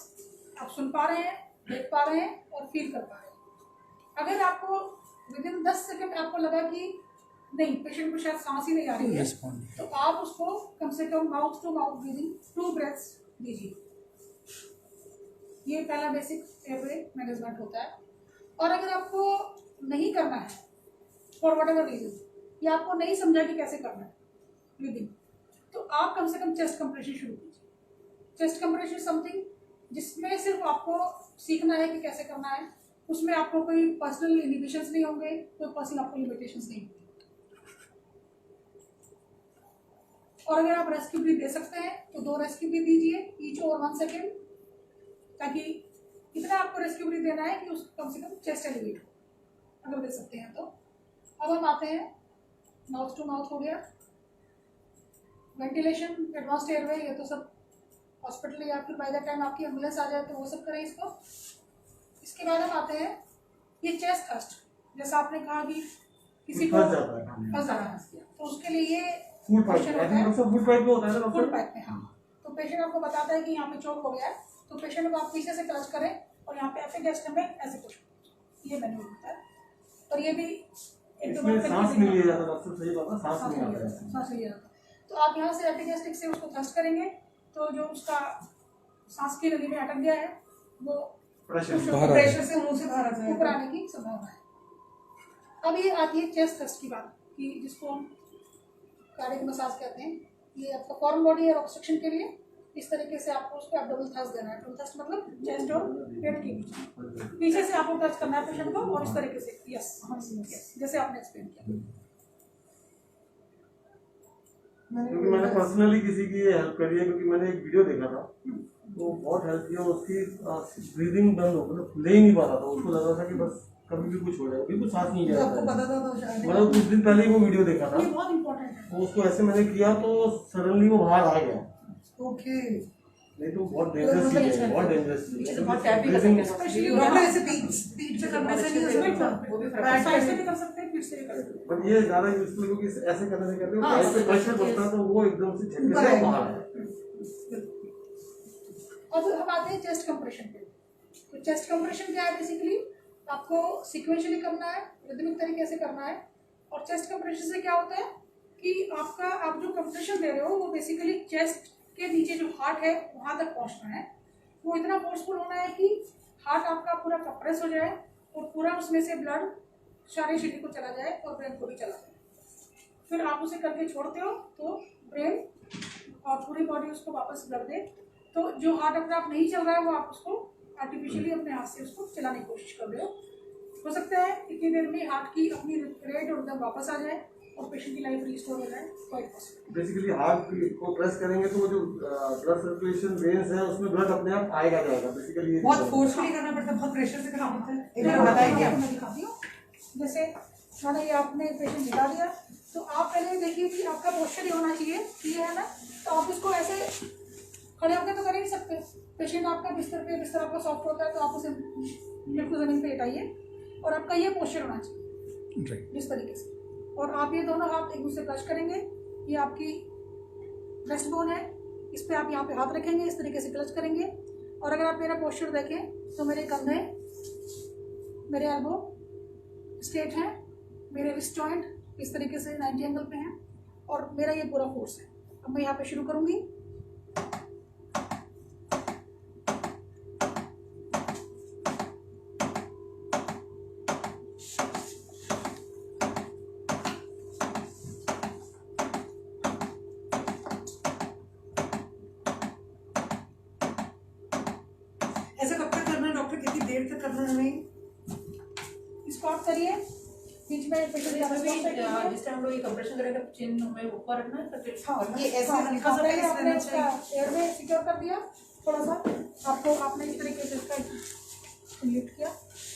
आप सुन पा रहे हैं, देख पा रहे हैं और फील कर पा रहे हैं। अगर आपको विदिन 10 सेकंड आपको लगा कि नहीं, पेशेंट को शायद सांस ही नहीं आ रही है, तो आप उसको कम से कम mouth to mouth breathing 2 breaths दीजिए। ये पहला बेसिक एयरवे मैनेजमेंट होता है। और अगर आपको नहीं करना है फॉर वट एवर रीजन या आपको नहीं समझा कि कैसे करना है ब्रीदिंग, तो आप कम से कम चेस्ट कंप्रेशन शुरू कीजिए। चेस्ट कंप्रेशन समथिंग जिसमें सिर्फ आपको सीखना है कि कैसे करना है, उसमें आपको कोई पर्सनल इनिबिशंस नहीं होंगे, कोई पर्सनल आपको लिमिटेशंस नहीं होंगे। और अगर आप रेस्क्यू ब्रीथ दे सकते हैं तो 2 रेस्क्यू ब्रीथ दीजिए, ईच ओवर 1 सेकेंड, ताकि इतना आपको रेस्क्यू ब्रीथ देना है कि उसको कम से कम चेस्ट एलिवेट हो, अगर दे सकते हैं तो। अब हम आते हैं, माउथ टू माउथ हो गया, वेंटिलेशन, एडवांस्ड एयरवे, ये तो सब हॉस्पिटल या फिर बाय द टाइम आपकी एम्बुलेंस आ जाए तो वो सब करें इसको। इसके बाद हम आते हैं ये चेस्ट थ्रस्ट। जैसा आपने कहा कि किसी को फंस जाता है फंस जाना है, तो उसके लिए ये फूड क्वेश्चन होता है। पाइप, फूड पाइप में होता है ना फुल पैक में, हाँ। तो पेशेंट आपको बताता है कि यहाँ पे चोक हो गया है, तो पेशेंट को आप पीछे से क्लच करें और यहाँ पे एपिगेस्ट में ऐसे कुछ, ये मैनुअल होता है। और ये भी इसमें सांस नहीं लिया जाता, डॉक्टर सही बात है, सांस नहीं आता है। सांस लिया जाता है। तो आप यहाँ से एपिगेस्टिक से उसको थ्रस्ट करेंगे तो जो उसका सांस की नली में अटक गया है वो प्रेशर से मुंह से बाहर आ जाएगा, ऊपर आने की संभावना है। अब ये आती है चेस्ट थ्रस्ट की बात, कि जिसको हम कार्डियक मसाज कहते हैं। ये आपका फॉरेन बॉडी एयर ऑब्स्ट्रक्शन के लिए इस तरीके से आपको उसको एब्डोमिनल थ्रस्ट देना है। एब्डोमिनल थ्रस्ट मतलब चेस्ट और पेट के बीच, पीछे से आपको टच करना है पेशेंट को और इस तरीके से, यस, जैसे आपने एक्सप्लेन किया। क्योंकि मैंने पर्सनली किसी की हेल्प करी है, क्योंकि मैंने एक वीडियो देखा था तो बहुत हेल्प किया, उसकी ब्रीदिंग बंद हो, मतलब ले ही नहीं पा रहा था, उसको लग रहा था कि बस कभी भी कुछ हो जाएगा, बिल्कुल सांस नहीं जा आपको रहा पता था। था तो शायद मतलब कुछ दिन पहले ही वो वीडियो देखा था, ये बहुत इंपॉर्टेंट है। तो उसको ऐसे मैंने किया तो सडनली वो बाहर आ गया। ओके। नहीं तो बहुत डेंजरस चीज है, बहुत डेंजरस चीज है। बहुत टैप भी कर Breathing- सकते हैं। Especially डॉक्टर ऐसे पीठ से करने से नहीं हो सकता, वो भी बैठ साइड से के भी कर सकते हैं, फिर से भी कर सकते हैं। बट ये ज्यादा यूजफुल क्योंकि ऐसे करने से कहते हाँ, हैं पे प्रेशर पड़ता है तो वो एकदम से झटके ऊपर से आएगा। बाहर है। अब हम आते हैं चेस्ट कंप्रेशन पे। तो चेस्ट कंप्रेशन क्या है? बेसिकली आपको सिक्वेंशली करना है, रिदमिक तरीके से करना है। और चेस्ट कंप्रेशन से क्या होता है कि आपका आप जो कंप्रेशन दे रहे हो वो बेसिकली चेस्ट के नीचे जो हार्ट है वहाँ तक पहुँचना है। वो इतना फोर्सफुल होना है कि हार्ट आपका पूरा कंप्रेस हो जाए और पूरा उसमें से ब्लड सारे शरीर को चला जाए और ब्रेन को भी चला जाए। फिर आप उसे करके छोड़ते हो तो ब्रेन और पूरी बॉडी उसको वापस ब्लड दे। तो जो हार्ट अपने आप नहीं चल रहा है वो आप उसको आर्टिफिशियली अपने हाथ से उसको चलाने की कोशिश कर रहे हो सकता है इतनी देर में हार्ट की अपनी रेट और एकदम वापस आ जाए और पेशेंट की लाइफ रिस्टोर हो जाए। Quite possible. बेसिकली हार्ट को प्रेस करेंगे तो वो जो ब्लड सर्कुलेशन वेन्स है उसमें ब्लड अपने आप आएगा जाएगा। बेसिकली बहुत फोर्सफुली करना पड़ता है, बहुत प्रेशर से करना पड़ता है। एक बार मैं बताइए क्या? दिखाती हूँ। जैसे मैंने ये आपने पेशेंट दिखा दिया तो आप पहले देखिए कि आपका पोस्चर ये होना चाहिए, ये है ना। तो आप इसको ऐसे खड़े होकर तो कर ही नहीं सकते। पेशेंट आपका बिस्तर आपका सॉफ्ट होता है तो आप उसे बिल्कुल जमीन पे लेटाइए और आपका ये पोस्चर होना चाहिए इस तरीके से। और आप ये दोनों हाथ एक दूसरे टच करेंगे। ये आपकी ब्रेस्ट बोन है, इस पे आप यहाँ पे हाथ रखेंगे, इस तरीके से क्लच करेंगे। और अगर आप मेरा पोस्चर देखें तो मेरे कंधे, मेरे एल्बो स्ट्रेट हैं, मेरे रिस्ट जॉइंट इस तरीके से 90 एंगल पे हैं और मेरा ये पूरा फोर्स है। अब मैं यहाँ पे शुरू करूँगी। ऐसा कब तक करना है डॉक्टर, कितनी देर तक करना है हमें? स्क्वाट करिए, बीच में पेशेंट का जिस टाइम हम लोग ये कंप्रेशन करेंगे चिन में ऊपर रखना है फिर हाँ, ये ऐसे हल्का सा पहले प्रेस आपने करना इसका चाहिए। एयर में सिक्योर कर दिया थोड़ा सा, आपको आपने इस तरीके से इसका लिफ्ट किया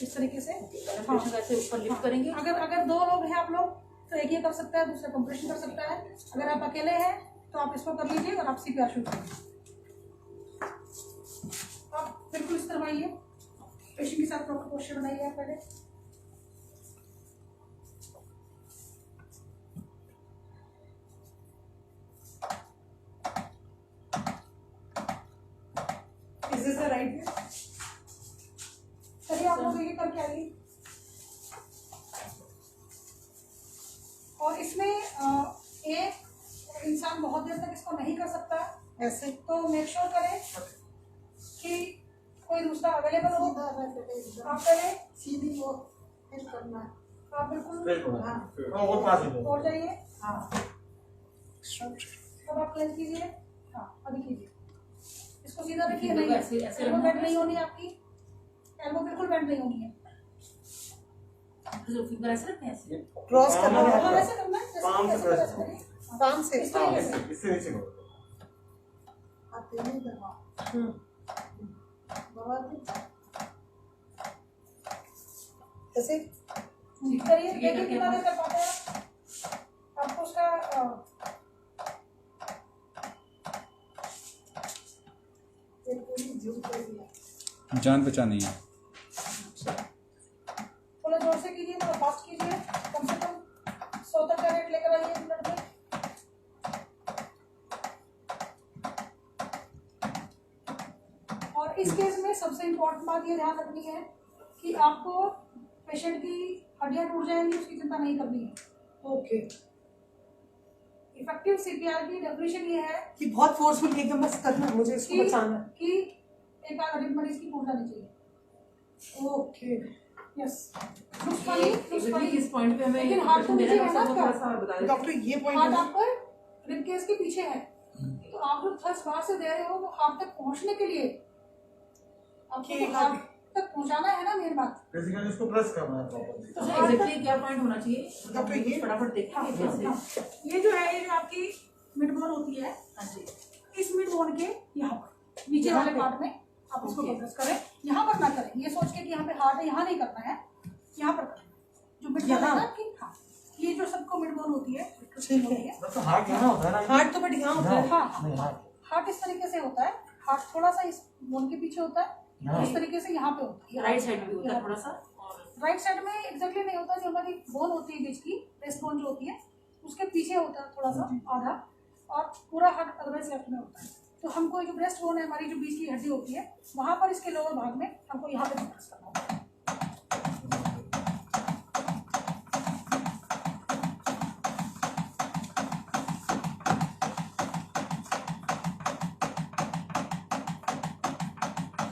इस तरीके से। कंप्रेशन ऐसे ऊपर लिफ्ट करेंगे। अगर 2 लोग हैं आप लोग तो एक ही कर सकता है, दूसरा कंप्रेशन कर सकता है। अगर आप अकेले हैं तो आप इसको कर लीजिए और आप CPR शुरू करिए। आप बिल्कुल इस तरह आइए, पेशेंट के साथ प्रॉपर पोस्चर बनाइए आप पहले। Is this the right way? चलिए आप लोग ये करके आइए। और इसमें एक इंसान बहुत देर तक इसको नहीं कर सकता, ऐसे तो मेक श्योर करें कि कोई दूसरा अवेलेबल हो। आप पहले सीधी वो फिर करना है। आप बिल्कुल फिर हाँ और पास ही और जाइए। हाँ अब आप क्लेंज कीजिए। हाँ अभी कीजिए, इसको सीधा रखिए। बिल्कुल नहीं ऐसे- ऐसे एल्बो रखना बेंड नहीं होनी है आपकी, एल्बो बिल्कुल बेंड नहीं होनी है। जो फिंगर ऐसे रखते हैं ऐसे। क्रॉस करना है। हाँ वैसे करना है, पाम से जैसे press ऐसे करिए। पाम से इस तरीके से। इससे नीचे करो। आप नहीं करवा ऐसे करिए, ठीक है, देखिए करके कितना देर अपन- कर पाते हैं आपको उसका जान पहचान नहीं है। थोड़ा जोर से कीजिए, थोड़ा फास्ट कीजिए, कम से कम 100 तक का रेट लेकर आइए 1 मिनट में। और इस केस में सबसे इम्पोर्टेंट बात ये ध्यान रखनी है कि आपको पेशेंट की हड्डियां टूट जाएंगी उसकी चिंता नहीं करनी है। ओके इफेक्टिव CPR की डेफिनेशन ये है कि बहुत फोर्सफुल एकदम बस करना है, मुझे इसको बचाना है। कि एक आध हड्डी मरीज की टूट जानी चाहिए। Okay yes, looks funny, looks funny. इस पॉइंट पे हमें लेकिन हाथ तो नीचे है ना सबको आपका। थोड़ा सा बता दें। डॉक्टर ये हाथ पॉइंट आप पर रिबकेज के पीछे है, तो आप जो थर्स्ट बार से दे रहे हो वो हाथ तक पहुंचने के लिए आपको कि तो हाथ तक पहुंचाना है ना, मेन बात। बेसिकली इसको प्रेस करना है प्रॉपर्ली। तो हाथ एग्जैक्टली तक क्या पॉइंट होना चाहिए डॉक्टर ये फटाफट देखेंगे कैसे। हाँ, ये जो है, ये जो आपकी मिड बोन होती है, हाँ जी इस मिड बोन के यहाँ पर नीचे वाले पार्ट में आप इसको Okay. फोकस करें। यहाँ पर ना करें, ये सोच के कि यहाँ पे हार्ट है, यहाँ नहीं करना है, यहाँ पर करें। जो मिड बोन है यहाँ? ना आपकी, हाँ, ये जो सबको मिड बोन होती है, ठीक है। होती है। बस हार्ट यहाँ होता है ना। हार्ट तो बट यहाँ होता है। हाँ, हाँ, नहीं हार्ट हार्ट इस तरीके से होता है, हार्ट थोड़ा सा इस बोन के पीछे होता है, हाँ। इस तरीके से यहाँ पे होता है। राइट साइड में भी होता है थोड़ा सा। और राइट साइड में एग्जैक्टली नहीं होता, जो हमारी बोन होती है बीच की, ब्रेस्ट बोन जो होती है उसके पीछे होता है थोड़ा सा आधा, और पूरा हार्ट अदरवाइज लेफ्ट में होता है। तो हमको जो ब्रेस्ट बोन है हमारी, जो बीच की हड्डी होती है, वहां पर इसके लोअर भाग में हमको यहाँ पे फोकस करना होता है।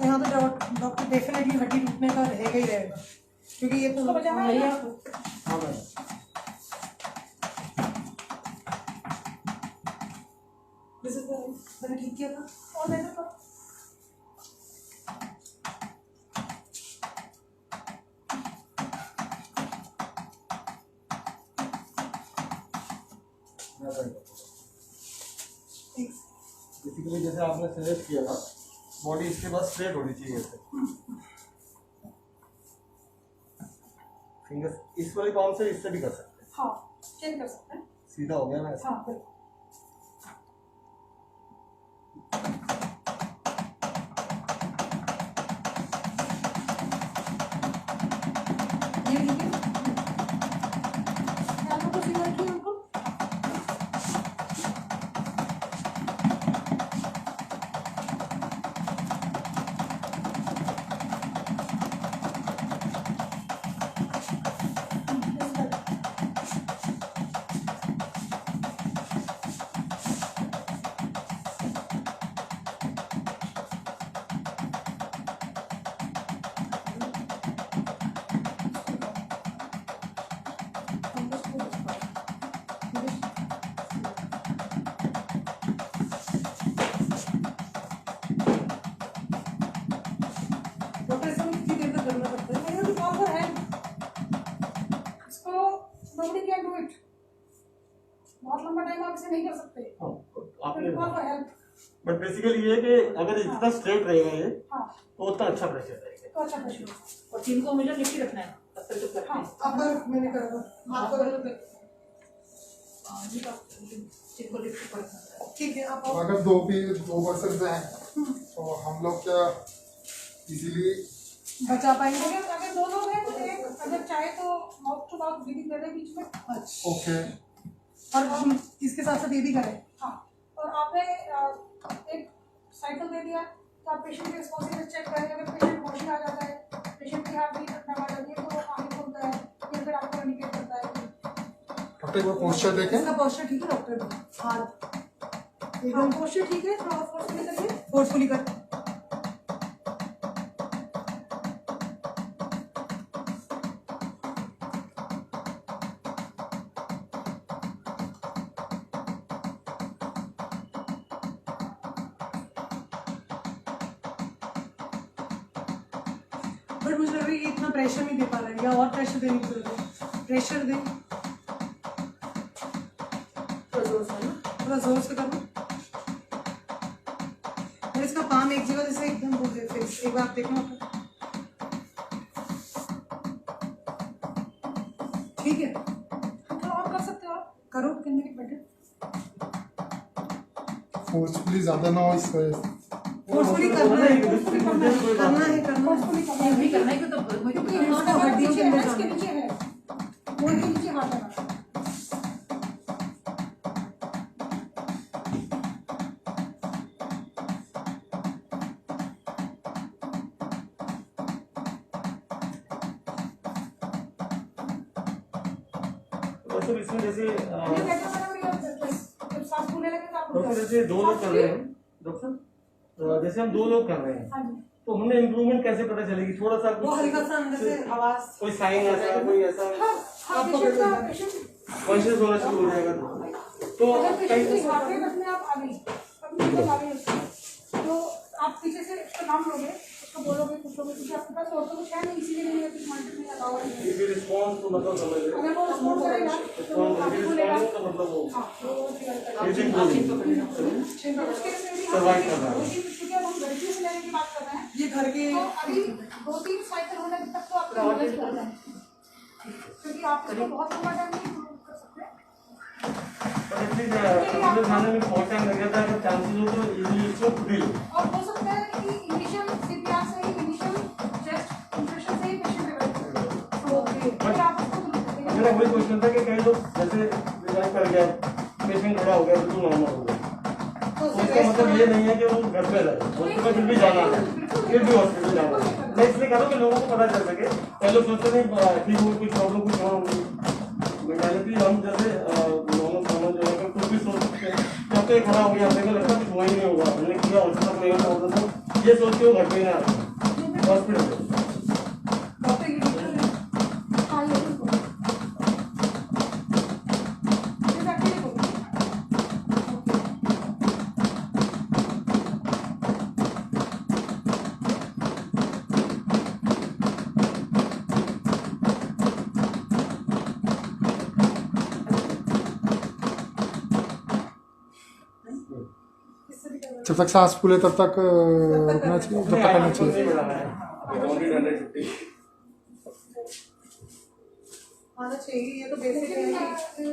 यहाँ तो डॉक्टर डेफिनेटली हड्डी टूटने का रहेगा ही रहेगा, क्योंकि ये उसको तो बचाना है भैया ना। हाँ मैम। मैंने ठीक किया था। और मैंने तो बेसिकली जैसे आपने सजेस्ट किया था, बॉडी इसके बाद स्ट्रेट होनी चाहिए ऐसे। फिंगर्स इस वाली पाम से इससे भी कर सकते हैं। हाँ चेंज कर सकते हैं। सीधा हो गया ना ऐसे। हाँ बिल्कुल। ये ठीक है। पैरों को सीधा रखिए बिल्कुल। से नहीं कर सकते, आपने call for help. But basically ये है कि अगर जितना स्ट्रेट रहेगा ये हाँ तो उतना अच्छा प्रेशर रहेगा। तो अच्छा प्रश्न होगा। और 300 मीटर लिख के रखना है तब तक तो हाँ अब मैंने करा था, आप करो। चिनको लिख के पढ़ना। ठीक है, आप तो अगर दो पर्सन हैं तो हम लोग क्या इजीली बचा पाएंगे। अगर दो लोग हैं तो एक अगर चाहे तो माउथ टू माउथ ब्रीदिंग कर दे बीच में। अच्छा, ओके और हम इसके साथ साथ ये भी करें। हाँ और आपने एक साइकिल दे दिया तो आप पेशेंट के रिस्पॉन्सिबिलिटी चेक करें। अगर पेशेंट वॉशिंग आ जाता है, पेशेंट की हार्ट बीट रखने आ जाती है तो वो आगे खोलता है या फिर आपको इंडिकेट करता है। डॉक्टर को पोस्चर देखें। इसका पोस्चर ठीक है डॉक्टर? हाथ एकदम पोस्चर ठीक है, थोड़ा फोर्सफुली करिए। फोर्सफुली कर। बट मुझे लग रहा है ये इतना प्रेशर नहीं दे पा रहा है, या और प्रेशर देने की जरूरत है। प्रेशर दे, थोड़ा जोर से करो। और इसका पाम एक जगह जैसे एकदम हो गया, फिर एक बार देखना होगा। ठीक है, थोड़ा और कर सकते हो आप। करो। कितने मिनट बैठे? फोर्सफुली ज़्यादा ना हो इस वजह से। फोर्सफुली करना है, करना है, करना है। ये भी करना है कि तो मुझे क्योंकि पता हाथ है। अगर हड्डियों के नीचे अंदर है, इसके जाना। नीचे है, मोड़ के नीचे हाथ लगाना है। डॉक्टर इसमें जैसे ये कहते हैं मैडम, जब सांस फूलने लगे तो आप रुक डॉक्टर जाओ। जैसे दो लोग कर रहे हैं डॉक्टर, जैसे हम दो लोग कर रहे हैं हाँ जी। तो हमें इम्प्रूवमेंट कैसे पता चलेगी? थोड़ा सा वो हल्का सा अंदर से आवाज। कोई साइन ऐसा कोई ऐसा हाँ पेशेंट का पेशेंट कॉन्शियस होना शुरू हो जाएगा तो अगर पेशेंट की कहीं हार्ट रेट अपने आप आ गई, अपने आप आ गई उसकी, तो आप पीछे से उसका नाम लोगे, उसको बोलोगे, पूछोगे, क्योंकि आपके पास और तो कुछ है नहीं, इसीलिए नहीं है कुछ मॉनिटर नहीं अलाउ है। ये रिस्पॉन्स तो मतलब समझ रहे अगर वो रिस्पॉन्ड करेगा तो आपको बोलेगा। रिस्पॉन्स का मतलब वो हाँ तो वो क्लियर आप Breathing चिनको breathing. पकड़ना। उसके लिए भी Survive कर रहा है। क्योंकि अब हम लड़कियों से लेने की बात कर रहे हैं ये घर के तो अभी 2-3 साइकिल होने तक तो आपको नॉलेज हो जाए, क्योंकि आप इसको बहुत लंबा टाइम नहीं improve कर सकते। पर एटलीस्ट खाने में बहुत टाइम लग जाता है अगर चांसेस हो तो इजीली इसको खुद लो। और हो सकता है कि इनिशियल सीपीआर से ही, इनिशियल चेस्ट इंप्रेशन से ही पेशेंट रिवाइव हो। फिर आप उसको मेरा वही क्वेश्चन था कि कई लोग जैसे रिवाइव कर गया, पेशेंट खड़ा हो गया, बिल्कुल नॉर्मल हो गया, तो उसका मतलब ये नहीं है कि वो घर पे रहे, हॉस्पिटल फिर भी जाना है, फिर भी हॉस्पिटल जाना है। मैं इसलिए कह रहा हूँ कि लोगों को पता चल सके। कई लोग सोचते नहीं ठीक हो, कुछ प्रॉब्लम कुछ हो, मेंटालिटी हम जैसे नॉर्मल सामान जो है कुछ भी सोच सकते हैं जब तक खड़ा हो गया हमने को लगता है कुछ हुआ ही नहीं होगा, हमने किया हॉस्पिटल में होता तो ये सोच के वो घर पे ही ना आते हॉस्पिटल में। डॉक्टर ये डॉक्टर है। हाँ ये बिल्कुल एक्चुअली बोलो। इससे भी करना जब तक सांस फूले तब तक रुकना चाहिए, जब तक करना चाहिए। आना चाहिए, ये तो बेसिक है कि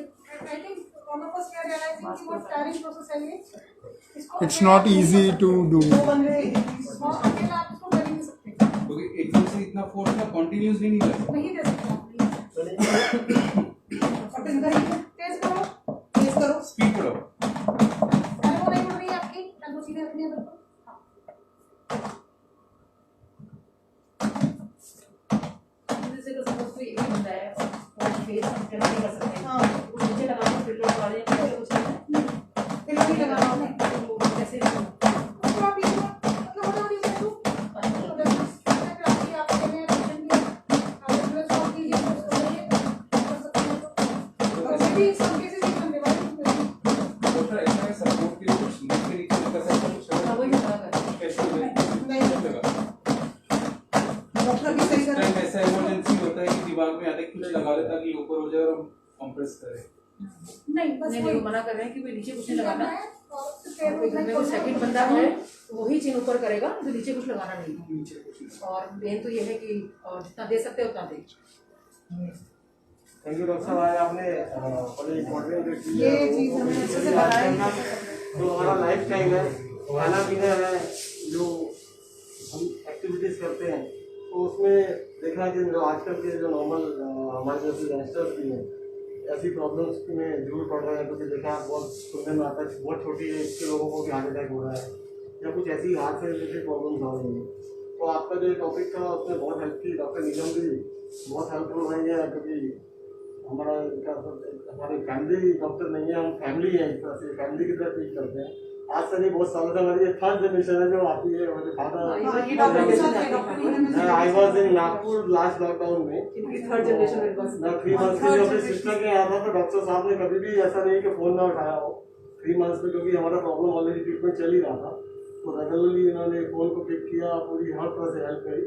I think all of us are realizing कि what tiring process है ये। इसको It's not easy to do. दो बंदे और अकेला आप इसको कर ही नहीं सकते, क्योंकि एकदम से इतना फोर्स ना कंटिन्यूसली नहीं कर सकते। नहीं दे सकते आप। अब इनका ही तेज करो, तेज करो। स्पीड बढ़ाओ। एल्बो नहीं बढ़ रही है आपकी, एल्बो सीधे रखनी है बिल्कुल। जैसे कि सपोज कोई एक बंदा है और फेस हम क्या नहीं कर सकते। हाँ। वो नीचे लगा के फिल्टर वाले कैसे कुछ नहीं फिर भी लगाना है। वो कैसे तो आप ये मतलब होना नहीं है तो फिर आपकी आप कहने हैं पेशेंट की आप एम्बुलेंस कॉल कीजिए तो उसको लेके कर सकते हैं तो वैसे भी सब केसेस ही करने वाले डॉक्टर ऐसा है सपोर्ट के लिए कुछ नीचे नीचे कर सकता है, कुछ हाँ, वही लगा कर। कैसे होगा? नहीं लगा। डॉक्टर भी सही कर टाइम ऐसा इमरजेंसी होता है कि दिमाग में आते कुछ लगा ले ताकि ऊपर हो जाए और हम कंप्रेस करें। नहीं बस नहीं वही वो मना कर रहे हैं कि भाई नीचे कुछ नहीं लगाना, है और और पैर कोई घर में कोई सेकंड बंदा है तो वही चेन ऊपर करेगा, तो नीचे कुछ लगाना नहीं है। नीचे कुछ नहीं। और मेन तो ये है कि जितना दे सकते हैं उतना दे। थैंक यू डॉक्टर साहब, आज आपने बड़े इम्पोर्टेंट चीज़ ये चीज़ हमें अच्छे से बताया। जो हमारा लाइफ टाइम है, खाना पीना है, जो हम एक्टिविटीज़ करते हैं, तो उसमें देखना कि जो आजकल के जो नॉर्मल हमारे जैसे यंगस्टर्स भी हैं, ऐसी प्रॉब्लम्स में जरूर पड़ रहे हैं, क्योंकि देखा बहुत सुनने में आता है कि बहुत छोटी एज के लोगों को भी हार्ट अटैक हो रहा है या कुछ ऐसी हार्ट से रिलेटेड प्रॉब्लम्स आ रही हैं। तो आपका जो टॉपिक था उसने बहुत हेल्प की, डॉक्टर नीलम भी बहुत हेल्पफुल रही है, क्योंकि हमारा हमारी फैमिली डॉक्टर नहीं है, हम फैमिली है, एक तरह से फैमिली की तरह ट्रीट करते हैं। आज से नहीं, बहुत सालों से हमारी ये थर्ड जनरेशन है जो आती है। मेरे ये डॉक्टर के साथ है, doctor Neelam father I was in Nagpur last lockdown में, इनकी थर्ड जनरेशन मेरे पास। मैं 3 मंथ्स के लिए अपनी सिस्टर के आया था, तो डॉक्टर साहब ने कभी भी ऐसा नहीं कि फोन ना उठाया हो 3 मंथ्स में, क्योंकि हमारा प्रॉब्लम ऑलरेडी ट्रीटमेंट चल ही रहा था। तो रेगुलरली इन्होंने फोन को पिक किया, पूरी हर तरह से हेल्प करी।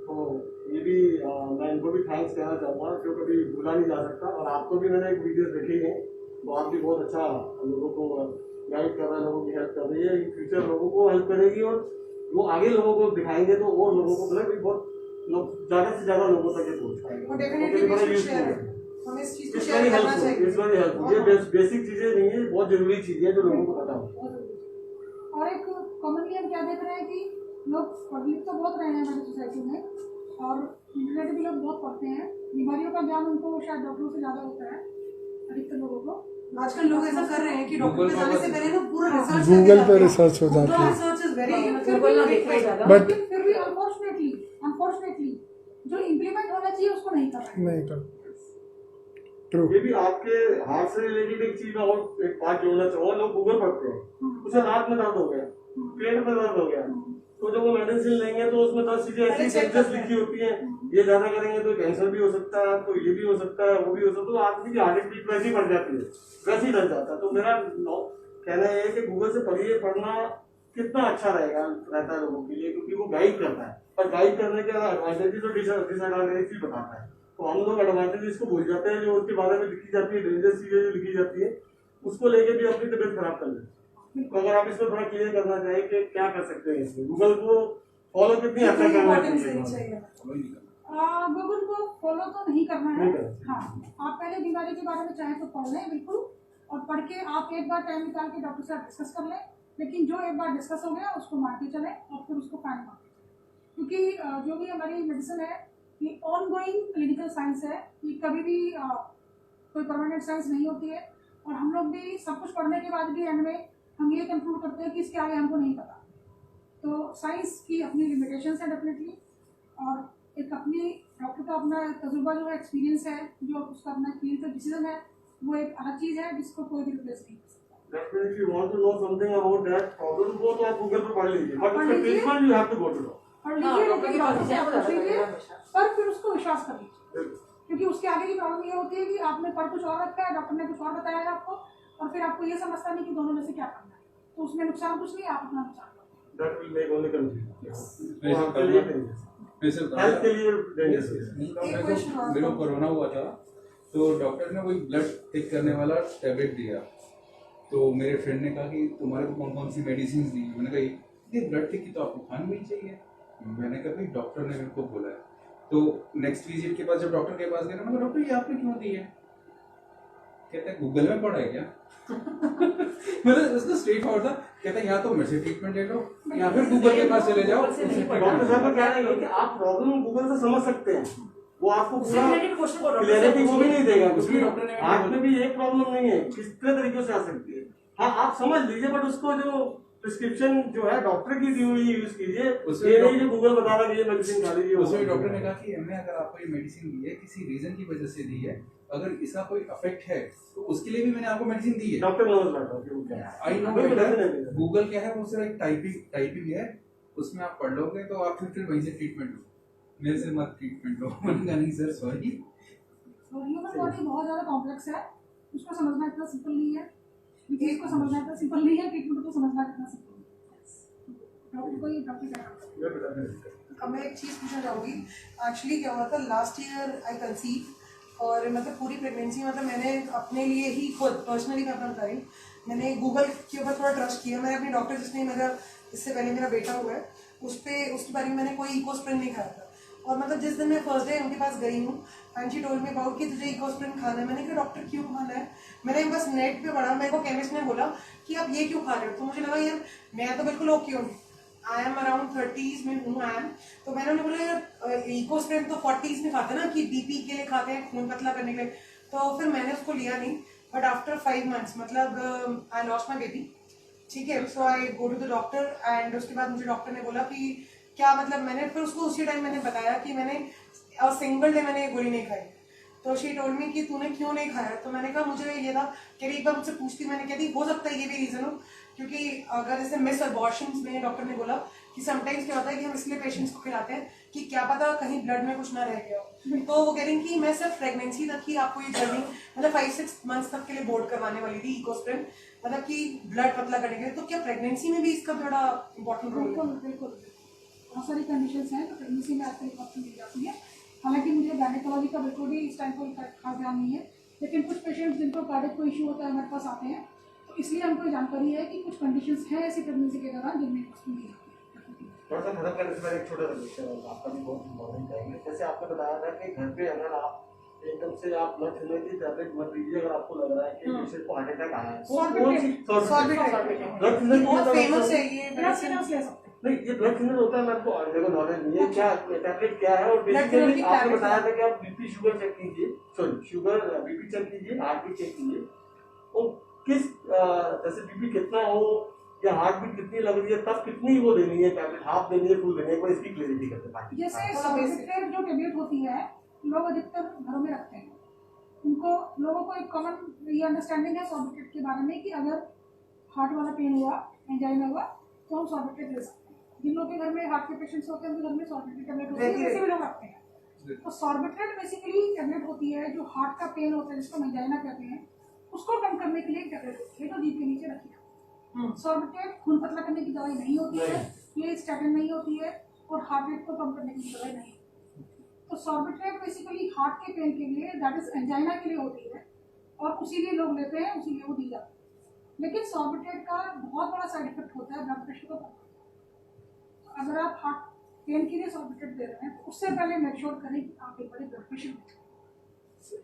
तो ये भी मैं इनको भी थैंक्स कहना चाहूँगा, जो कभी भूला नहीं जा सकता। और आपको भी मैंने एक वीडियो देखी है, तो आप भी बहुत अच्छा लोगों को गाइड कर रहे हैं, लोगों की हेल्प कर रही है। इन फ्यूचर लोगों को हेल्प करेगी और वो आगे लोगों को दिखाएंगे, तो और लोगों को मतलब भी बहुत लोग ज़्यादा से ज़्यादा लोगों तक ये पहुँच पाएंगे। और डेफिनेटली बड़ा वी शुड यूजफुल शेयर, है, हमें इस चीज़ को इट्स शेयर वेरी करना हेल्पफुल, चाहिए। It's very helpful. ये बेसिक चीज़ें नहीं है, बहुत जरूरी चीज़ें हैं जो लोगों को पता हो। और एक कॉमनली हम क्या देख रहे हैं कि लोग पढ़ लिख तो बहुत रहे हैं हमारी सोसाइटी में, और इंटरनेट भी लोग बहुत पढ़ते हैं, बीमारियों का ज्ञान उनको शायद डॉक्टरों से ज़्यादा होता है अधिकतर लोगों को। आजकल लोग ऐसा कर रहे हैं कि डॉक्टर Google पे जाने से पहले ना पूरा रिसर्च गूगल पे रिसर्च हो जाती है। रिसर्च इज वेरी गूगल ना देखना ज़्यादा। बट लेकिन फिर भी अनफॉर्चुनेटली जो इम्प्लीमेंट होना चाहिए उसको नहीं कर रहे हैं। नहीं कर ट्रू। ये भी आपके हार्ट से रिलेटेड एक चीज और एक बात जोड़ना चाहूंगा। लोग गूगल पढ़ते हैं, उसे रात में दर्द हो गया, पेट में दर्द हो गया, तो जब वो मेडिसिन लेंगे तो उसमें 10 चीजें ऐसी डेंजरस लिखी होती हैं, ये ज्यादा करेंगे तो कैंसर भी हो सकता है, तो ये भी हो सकता है, वो भी हो सकता है। तो आदमी की हार्ट बीट वैसी बढ़ जाती है, वैसे ही डर जाता है। तो मेरा कहना है कि गूगल से पढ़िए, पढ़ना कितना अच्छा रहता है लोगों के लिए, क्योंकि वो गाइड करता है। पर गाइड करने के एडवांटेजेस और डिसएडवांटेजेस भी बताता है। तो हम लोग एडवांटेजेस को भूल जाते हैं, जो उसके बारे में लिखी जाती है, डेंजरस चीजें जो लिखी जाती है, उसको लेके भी अपनी तबीयत खराब कर लेते हैं। तो अगर आप इसमें थोड़ा क्लियर करना चाहें कि क्या कर सकते हैं इसमें, गूगल को फॉलो कितनी हद तक करना चाहिए? गूगल को फॉलो तो नहीं करना है। नहीं करना। हाँ, आप पहले बीमारी के बारे में चाहें तो पढ़ लें बिल्कुल, और पढ़ के आप एक बार टाइम निकाल के डॉक्टर से आप डिस्कस कर लें, लेकिन जो एक बार डिस्कस हो गया उसको मारते चलें और फिर उसको फाइन मारते चलें, क्योंकि जो भी हमारी मेडिसिन है ये ऑन गोइंग क्लिनिकल साइंस है, ये कभी भी कोई परमानेंट साइंस नहीं होती है। और हम लोग भी सब कुछ पढ़ने के बाद भी एंड में हम ये कंक्लूड करते हैं कि इसके आगे हमको नहीं पता। तो साइंस की अपनी लिमिटेशंस है डेफिनेटली, और एक अपनी डॉक्टर का अपना तजुर्बा जो है, एक्सपीरियंस है, जो उसका अपना क्लिनिकल डिसीजन है, वो एक अलग चीज़ है जिसको कोई भी रिप्लेस नहीं कर सकता। Definitely, if you want to know something about that problem, वो तो आप गूगल पर पढ़ लीजिए, बट उसका treatment you have to go to doctor. और हाँ, लीजिए, डॉक्टर लेकिन के पास डॉक्टर से आप जाना पूछ लीजिए, पड़ेगा हमेशा। पर फिर उसको विश्वास कर लीजिए, क्योंकि उसके आगे की प्रॉब्लम ये होती है कि आपने पढ़ कुछ और रखा है, डॉक्टर ने कुछ और बताया है आपको, और फिर आपको ये समझता नहीं कि दोनों में से क्या करना है, तो उसमें नुकसान कुछ नहीं, आप अपना नुकसान करो। That will make only confusion. वैसे वो आपके लिए dangerous है। वैसे हेल्थ के लिए dangerous है। एक question और मेरे को कोरोना हुआ था, तो डॉक्टर ने कोई ब्लड टेक करने वाला टैबलेट दिया। तो मेरे फ्रेंड ने कहा कि तुम्हारे को कौन कौन सी मेडिसिन दी। मैंने कहा ये ब्लड टेक की तो आपको खानी नहीं चाहिए। मैंने कहा भाई डॉक्टर ने मेरे को बोला है। तो नेक्स्ट विजिट के बाद जब डॉक्टर के पास गया, मैंने कहा डॉक्टर ये आपने क्यों दी है? कहता है गूगल में पढ़ा है क्या? मतलब उसका स्ट्रेट फॉरवर्ड था। कहता है या तो मेरे से ट्रीटमेंट ले लो या फिर गूगल के पास चले जाओ। डॉक्टर साहब का कहना है कि आप प्रॉब्लम गूगल से समझ सकते हैं, वो आपको पूरा Related question को डॉक्टर से क्लियरिटी वो भी नहीं देगा, उसमें क्योंकि डॉक्टर ने हार्ट में भी एक प्रॉब्लम नहीं है, कितने तरीके से आ सकती है। हाँ, आप समझ लीजिए, बट उसको जो प्रिस्क्रिप्शन जो है डॉक्टर की दी हुई यूज कीजिए, उसमें ये नहीं जो गूगल बता रहा है कि ये मेडिसिन खा लीजिए। उसमें डॉक्टर ने कहा कि हमने अगर आपको ये मेडिसिन दी है किसी रीजन की वजह से दी है, अगर इसका कोई इफेक्ट है तो उसके लिए भी मैंने आपको मेडिसिन दी है। डॉक्टर नोज बैठा कि वो क्या है। I know better. गूगल क्या है, वो सिर्फ एक टाइपिंग है, उसमें आप पढ़ लोगे तो आप फिर वहीं से ट्रीटमेंट लो, मेरे से मत ट्रीटमेंट लो। मैंने कहा नहीं सर सॉरी। और ह्यूमन बॉडी बहुत ज़्यादा कॉम्प्लेक्स है, उसको समझना इतना सिंपल नहीं है, डिजीज को समझना इतना सिंपल नहीं है, ट्रीटमेंट को समझना इतना सिंपल नहीं है। डॉक्टर को ही डॉक्टर क्या करता है। अब मैं एक चीज़ पूछना चाहूँगी, एक्चुअली क्या हुआ था लास्ट ईयर आई कंसीव, और मतलब पूरी प्रेगनेंसी मतलब मैंने अपने लिए ही खुद पर्सनली मैं अपना बता रही हूँ, मैंने गूगल के ऊपर थोड़ा ट्रस्ट किया। मैंने अपने डॉक्टर जिसने मेरा इससे पहले मेरा बेटा हुआ है उसके बारे में मैंने कोई इकोस्प्रिन नहीं खाया था। और मतलब जिस दिन मैं फर्स्ट डे उनके पास गई हूँ and she told me about कि तुझे इकोस्प्रिन खाना है। मैंने कहा डॉक्टर क्यों खाना है? मैंने बस नेट पे पढ़ा, मेरे को केमिस्ट ने बोला कि आप ये क्यों खा रहे हो। तो मुझे लगा यार मैं तो बिल्कुल ओके हूँ, आई एम अराउंड 30s में हूँ आई एम। तो मैंने उन्हें बोला यार इकोस्प्रिन तो 40s में खाते हैं ना कि बीपी के लिए खाते हैं, खून पतला करने के लिए। तो फिर मैंने उसको लिया नहीं, बट आफ्टर 5 months मतलब आई लॉस्ट माई बेबी, ठीक है। So I go to the doctor and उसके बाद मुझे डॉक्टर ने बोला कि क्या मतलब, मैंने फिर उसको उसी टाइम मैंने बताया कि मैंने सिंगल डे मैंने गोली नहीं खाई। तो शी टोल्ड मी कि तूने क्यों नहीं खाया? तो मैंने कहा मुझे ये था कि एक बार मुझसे पूछती, मैंने कह दी हो सकता है ये भी रीज़न हो, क्योंकि अगर जैसे मिस अबॉर्शंस में डॉक्टर ने बोला कि समटाइम्स क्या होता है कि हम इसलिए पेशेंट्स को खिलाते हैं कि क्या पता कहीं ब्लड में कुछ ना रह गया हो। तो वो कह रही कि मैं सिर्फ प्रेगनेंसी तक ही आपको ये जर्नी मतलब 5-6 months तक के लिए बोर्ड करवाने वाली थी इकोस्प्रिन, मतलब कि ब्लड पतला करने के लिए। तो क्या प्रेगनेंसी में भी इसका बड़ा इंपॉर्टेंट रोल है? बिल्कुल बिल्कुल, बहुत सारी कंडीशंस हैं तो प्रेगनेंसी में आपको एक ऑप्शन दी जाती है। हालांकि मुझे गायनेकोलॉजी का बिल्कुल भी इस टाइम कोई खास ध्यान नहीं है, लेकिन कुछ पेशेंट्स जिनको कार्डियक कोई इशू होता है हमारे पास आते हैं, तो इसलिए हमको ये जानकारी है कि कुछ कंडीशंस हैं ऐसी प्रेगनेंसी के दौरान जिनमें ऑप्शन दी जाती है। थोड़ा सा खत्म करने से पहले एक छोटा सा क्वेश्चन होगा, आपका भी बहुत इम्पोर्टेंट टाइम। जैसे आपने बताया था कि घर पे अगर आप एकदम से आप ब्लड थिनर की टैबलेट मत लीजिए अगर आपको लग रहा है कि पेशेंट को हार्ट अटैक आया है। ब्लड थिनर बहुत फेमस है ये ब्लड थिनर्स ले सकते हैं। नहीं, ये ब्लड थिनर होता है, मेरे को देखो नॉलेज नहीं है क्या टैबलेट क्या है। और Blood thinner बेसिकली की आपने tablet बताया था कि आप बीपी शुगर चेक कीजिए, सॉरी शुगर बीपी चेक कीजिए, हार्ट बीट चेक कीजिए। और किस जैसे बीपी कितना हो या हार्ट बीट कितनी लग रही है तब कितनी वो देनी है टैबलेट, हाफ देनी है, फुल देनी है, कोई इसकी क्लैरिटी करते हैं। जैसे सॉर्बिट्रेट जो टेबलेट होती है लोग अधिकतर घरों में रखते हैं, उनको लोगों को एक कॉमन ये अंडरस्टैंडिंग है सॉर्बिट्रेट के बारे में कि अगर हार्ट वाला पेन हुआ, एंजाइना हुआ, तो हम सॉर्बिट्रेट ले सकते हैं। जिन लोगों के घर में हार्ट के पेशेंट्स होते हैं उनके घर में सॉर्बिट्रेट टेबलेट होती है, वैसे भी लोग रखते हैं। तो सॉर्बिट्रेट बेसिकली टेबलेट होती है जो हार्ट का पेन होता है जिसको एंजाइना कहते हैं, उसको कम करने के लिए एक टेबलेट होती है जो जीभ के नीचे रखी जाती है। सॉर्बिट्रेट खून पतला करने की दवाई नहीं होती है, ये स्टैटिन नहीं होती है, और हार्ट रेट को कम करने की दवाई नहीं। तो सॉर्बिट्रेट बेसिकली हार्ट के पेन के लिए, दैट इज एंजाइना के लिए होती है, और उसी लिए लोग लेते हैं, उसी लिए वो दी जाती है। लेकिन सॉर्बिट्रेट का बहुत बड़ा साइड इफेक्ट होता है ब्लड प्रेशर को कम करना। तो अगर आप हार्ट पेन के लिए सॉर्बिट्रेट दे रहे हैं तो उससे पहले मेक श्योर करें कि आप एक बड़े ब्लड प्रेशर दें।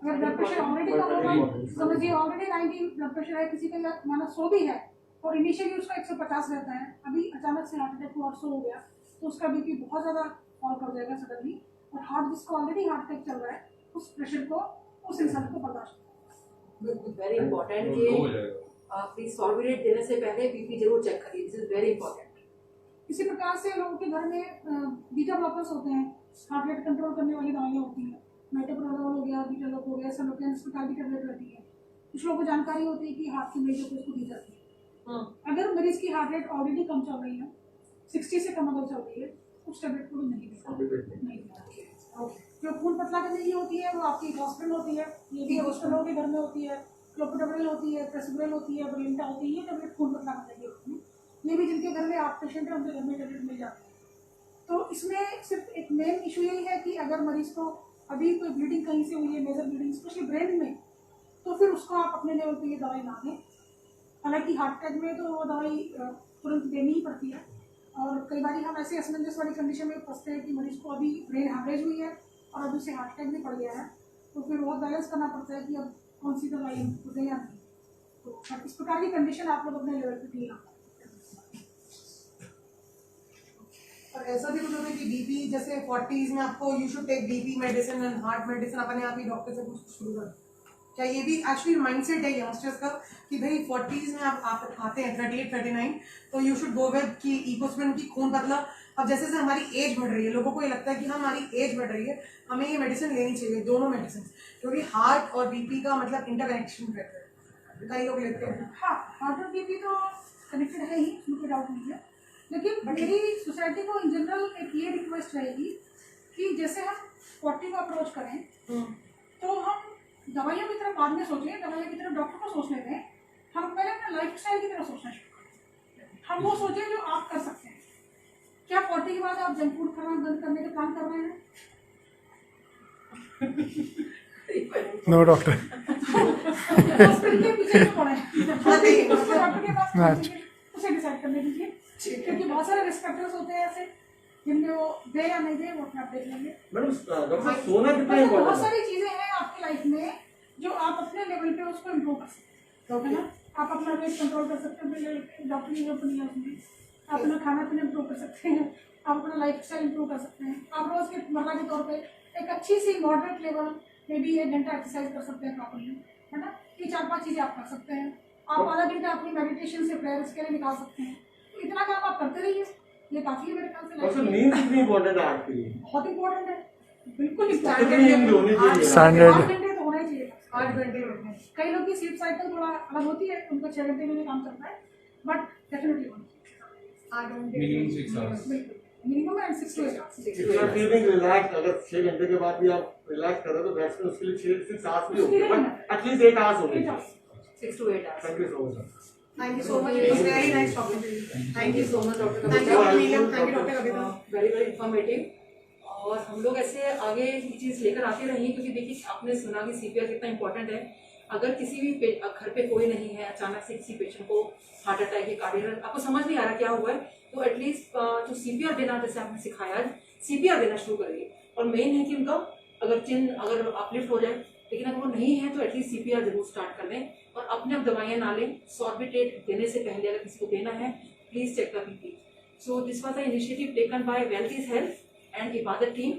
अगर ब्लड प्रेशर ऑलरेडी कम होगा, समझिए ऑलरेडी 90 ब्लड प्रेशर है किसी का, या माना 100 भी है और इनिशियली उसका 150 रहता है, अभी अचानक से हार्ट अटैक हुआ और 100 हो गया, तो उसका बीपी बहुत ज़्यादा फॉल कर जाएगा सडनली, और हार्ट जिसको ऑलरेडी हार्ट अटैक चल रहा है उस प्रेशर को उस इंसान को बर्दाश्त वेरी इंपॉर्टेंट ये प्लीज सॉर्बिट्रेट देने से पहले बीपी जरूर चेक करिए, दिस इज वेरी इंपॉर्टेंट। इसी प्रकार से लोगों के घर में बीटा ब्लॉकर्स होते हैं, हार्ट रेट कंट्रोल करने वाली दवाइयाँ होती हैं, मेटोप्रोलोल हो गया, बीटा ब्लॉक हो गया, सलोकेन इस प्रकार की टेबलेट रहती है। कुछ लोगों को जानकारी होती है कि हार्ट की मरीजों को इसको दी जाती है। अगर मरीज की हार्ट रेट ऑलरेडी कम चल रही है, 60 से कम अगर चल रही है, उस टेबलेट को भी नहीं देना। जो खून पतला करने की होती है वो आपकी हॉस्पिटल होती है, ये भी हॉस्पिटलों के घर में होती है, क्लोपिडोग्रेल होती है, प्रेसिब्रेल होती है, ब्रिलिंटा होती है, ये टेबलेट खून पतला करने की होती है। ये भी जिनके घर में 8 पेशेंट है उनके घर में टेबलेट मिल जाती है। तो इसमें सिर्फ एक मेन इशू यही है कि अगर मरीज को अभी कोई ब्लीडिंग कहीं से हुई है, मेजर ब्लीडिंग स्पेशली ब्रेन में, तो फिर उसको आप अपने लेवल पे ये दवाई ना दें। हालांकि हार्ट अटैक में तो वो दवाई तुरंत देनी ही पड़ती है, और कई बार हम ऐसे असमंजस वाली कंडीशन में फंसते हैं कि मरीज को अभी ब्रेन हैमरेज हुई है और अभी उसे हार्ट अटैक भी पड़ गया है, तो फिर बहुत बैलेंस करना पड़ता है कि अब कौन सी दवाई हमको दें या नहीं। तो इस प्रकार की कंडीशन आप लोग अपने लेवल पे क्लियर। और ऐसा भी कुछ होता है कि बीपी जैसे 40s में आपको you should take BP medicine and heart medicine, अपने आप ही डॉक्टर से कुछ शुरू कर। क्या ये भी एक्चुअली माइंडसेट है यंगस्टर्स का कि भाई 40s में आप आते हैं 38-39 तो यू शुड गो विद कि इकोस्प्रिन की खून पतला। अब जैसे जैसे हमारी एज बढ़ रही है, लोगों को ये लगता है कि हमारी एज बढ़ रही है, हमें ये मेडिसिन लेनी चाहिए, दोनों मेडिसिन, क्योंकि हार्ट और बीपी का मतलब इंटरकनेक्शन रहता है, कई लोग लेते हैं। हाँ, हार्ट और बीपी तो कनेक्टेड है ही, इसमें कोई डाउट नहीं है, लेकिन मेरी सोसाइटी को इन जनरल एक ये रिक्वेस्ट रहेगी कि जैसे हम 40 को अप्रोच करें तो हम दवाइयों की तरफ बाद में सोचें, दवाइयों की तरफ डॉक्टर को सोचने दें, हम पहले अपना लाइफ स्टाइल की तरफ सोचना शुरू करें। हम वो सोचें जो आप कर सकते हैं। क्या 40 के बाद आप जंक फूड खाना बंद करने का प्लान कर रहे हैं? नो डॉक्टर हॉस्पिटल के पीछे क्यों पड़ा है? हाँ, नहीं, उसको डॉक्टर के पास हाँ, पहुंचने के लिए उसे डिसाइड करने दीजिए, क्योंकि बहुत सारे रिस्क फैक्टर्स होते हैं ऐसे जिनमें वो दे या नहीं दे वो अपना देख लेंगे। मैडम डॉक्टर साहब सोना कितना मतलब बहुत इम्पोर्टेंट है? सारी चीजें हैं आपकी लाइफ में जो आप अपने लेवल पे उसको इम्प्रूव कर सकते हैं, है ना? आप अपना वेट कंट्रोल कर सकते हैं, डॉक्टर की जरूरत नहीं है उसमें। आप अपना खाना पीना इम्प्रूव कर सकते हैं, आप अपना लाइफ स्टाइल इम्प्रूव कर सकते हैं, आप रोज के मर्रा के तौर पे एक अच्छी सी मॉडरेट लेवल में भी 1 घंटा एक्सरसाइज कर सकते हैं प्रॉपरली, है ना? ये 4-5 चीजें आप कर सकते हैं। आप आधा घंटा अपनी मेडिटेशन से प्रेयर्स के लिए निकाल सकते हैं। तो इतना काम आप करते रहिए, ये काफी है मेरे ख्याल से डॉक्टर life में। नींद कितनी इम्पोर्टेंट है आपके लिए? बहुत इंपॉर्टेंट है, बिल्कुल कितनी नींद होनी चाहिए? Standard. 8 घंटे तो होना ही चाहिए, 8 घंटे में। कई लोग की स्लीप साइकिल थोड़ा अलग होती है, उनका 6 घंटे में काम चलता है, बट डेफिनेटली होना चाहिए 8 घंटे Minimum 6 hours. बिल्कुल minimum and 6 to 8 hours। If you are feeling relaxed, अगर 6 घंटे के बाद भी आप रिलैक्स कर रहे हो तो दैट्स मीन उसके लिए 6 आवर्स भी होंगे, बट एटलीस्ट 8 आवर्स होंगे। 8 hours। 6 to 8 hours. Thank you so much. Thank you so much. It was very nice talking to you. Thank you so much, Dr. Thank you, Dr. Neelam. Thank you, Dr. Kavita. Very very informative. और हम लोग ऐसे आगे ये चीज़ लेकर आते रहेंगे, क्योंकि देखिए आपने सुना कि सीपीआर कितना इंपॉर्टेंट है। अगर किसी भी घर पे कोई नहीं है, अचानक से किसी पेशेंट को हार्ट अटैक है, कार्डियक, आपको समझ नहीं आ रहा क्या हुआ है, तो एटलीस्ट जो सीपीआर देना जैसे आपने सिखाया है, सीपीआर देना शुरू करिए। और मेन है कि उनका अगर चिन अगर अपलिफ्ट हो जाए, लेकिन अगर वो नहीं है तो एटलीस्ट सीपीआर जरूर स्टार्ट कर दें। और अपने आप दवाइयाँ ना लें। सॉर्बिटेट देने से पहले अगर किसी को देना है, please check the BP. So this was the initiative taken by Wealthy's Health and Ibadat team.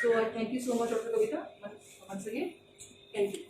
So I thank you so much, Dr. Kavita, once again. Thank you.